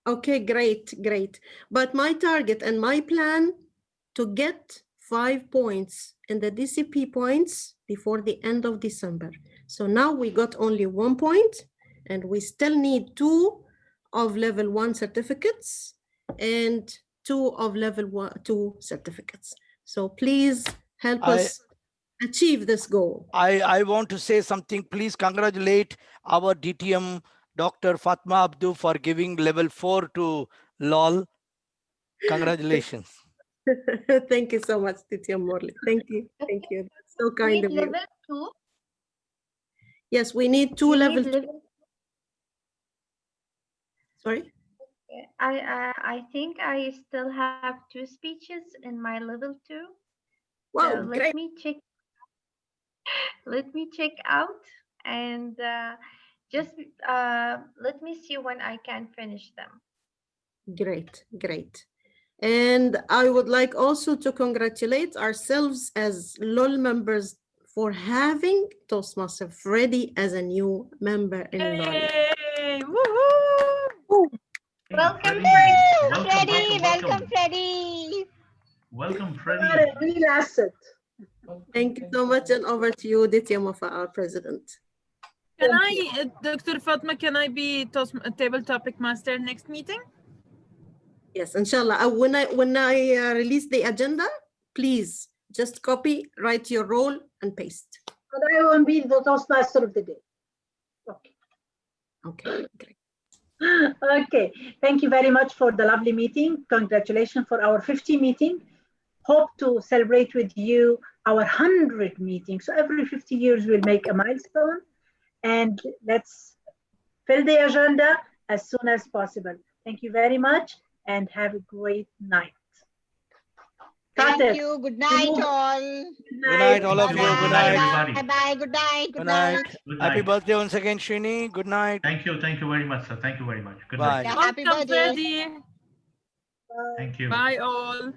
Okay, great. But my target and my plan to get 5 points in the DCP points before the end of December. So now we got only 1 point, and we still need 2 of level 1 certificates and 2 of level 2 certificates. So please help us achieve this goal. I want to say something. Please congratulate our DTM Dr. Fatma Abdu for giving level 4 to LOL. Congratulations. Thank you so much, DTM Morley. Thank you. That's so kind of you. Level 2? Yes, we need 2 level 2. Sorry? I think I still have 2 speeches in my level 2. Wow, so great. Let me check out and just let me see when I can finish them. Great. And I would like also to congratulate ourselves as LOL members for having Toastmaster Freddy as a new member in LOL. Hey, woohoo! Welcome, Freddy. Freddy. Welcome, Freddy. Welcome, You Freddie. are a real asset. Thank you so much, and over to you, Ditya Mofa, our president. Can I, Dr. Fatma, can I be table topic master next meeting? Yes, inshallah. When I release the agenda, please just copy, write your role, and paste. But I won't be the Toastmaster of the day. Okay. Okay, great. Okay, thank you very much for the lovely meeting. Congratulations for our 50 meeting. Hope to celebrate with you our 100 meeting. So every 50 years we'll make a milestone, and let's fill the agenda as soon as possible. Thank you very much and have a great night. Thank you. Good night, all. Good night, all of you. Good night. Bye bye. Good night. Good night. Good Happy night. birthday once again, Srini. Good night. Thank you very much, sir. Thank you very much. Good Bye. night. Happy Welcome, birthday. Freddie. Thank you. Bye all.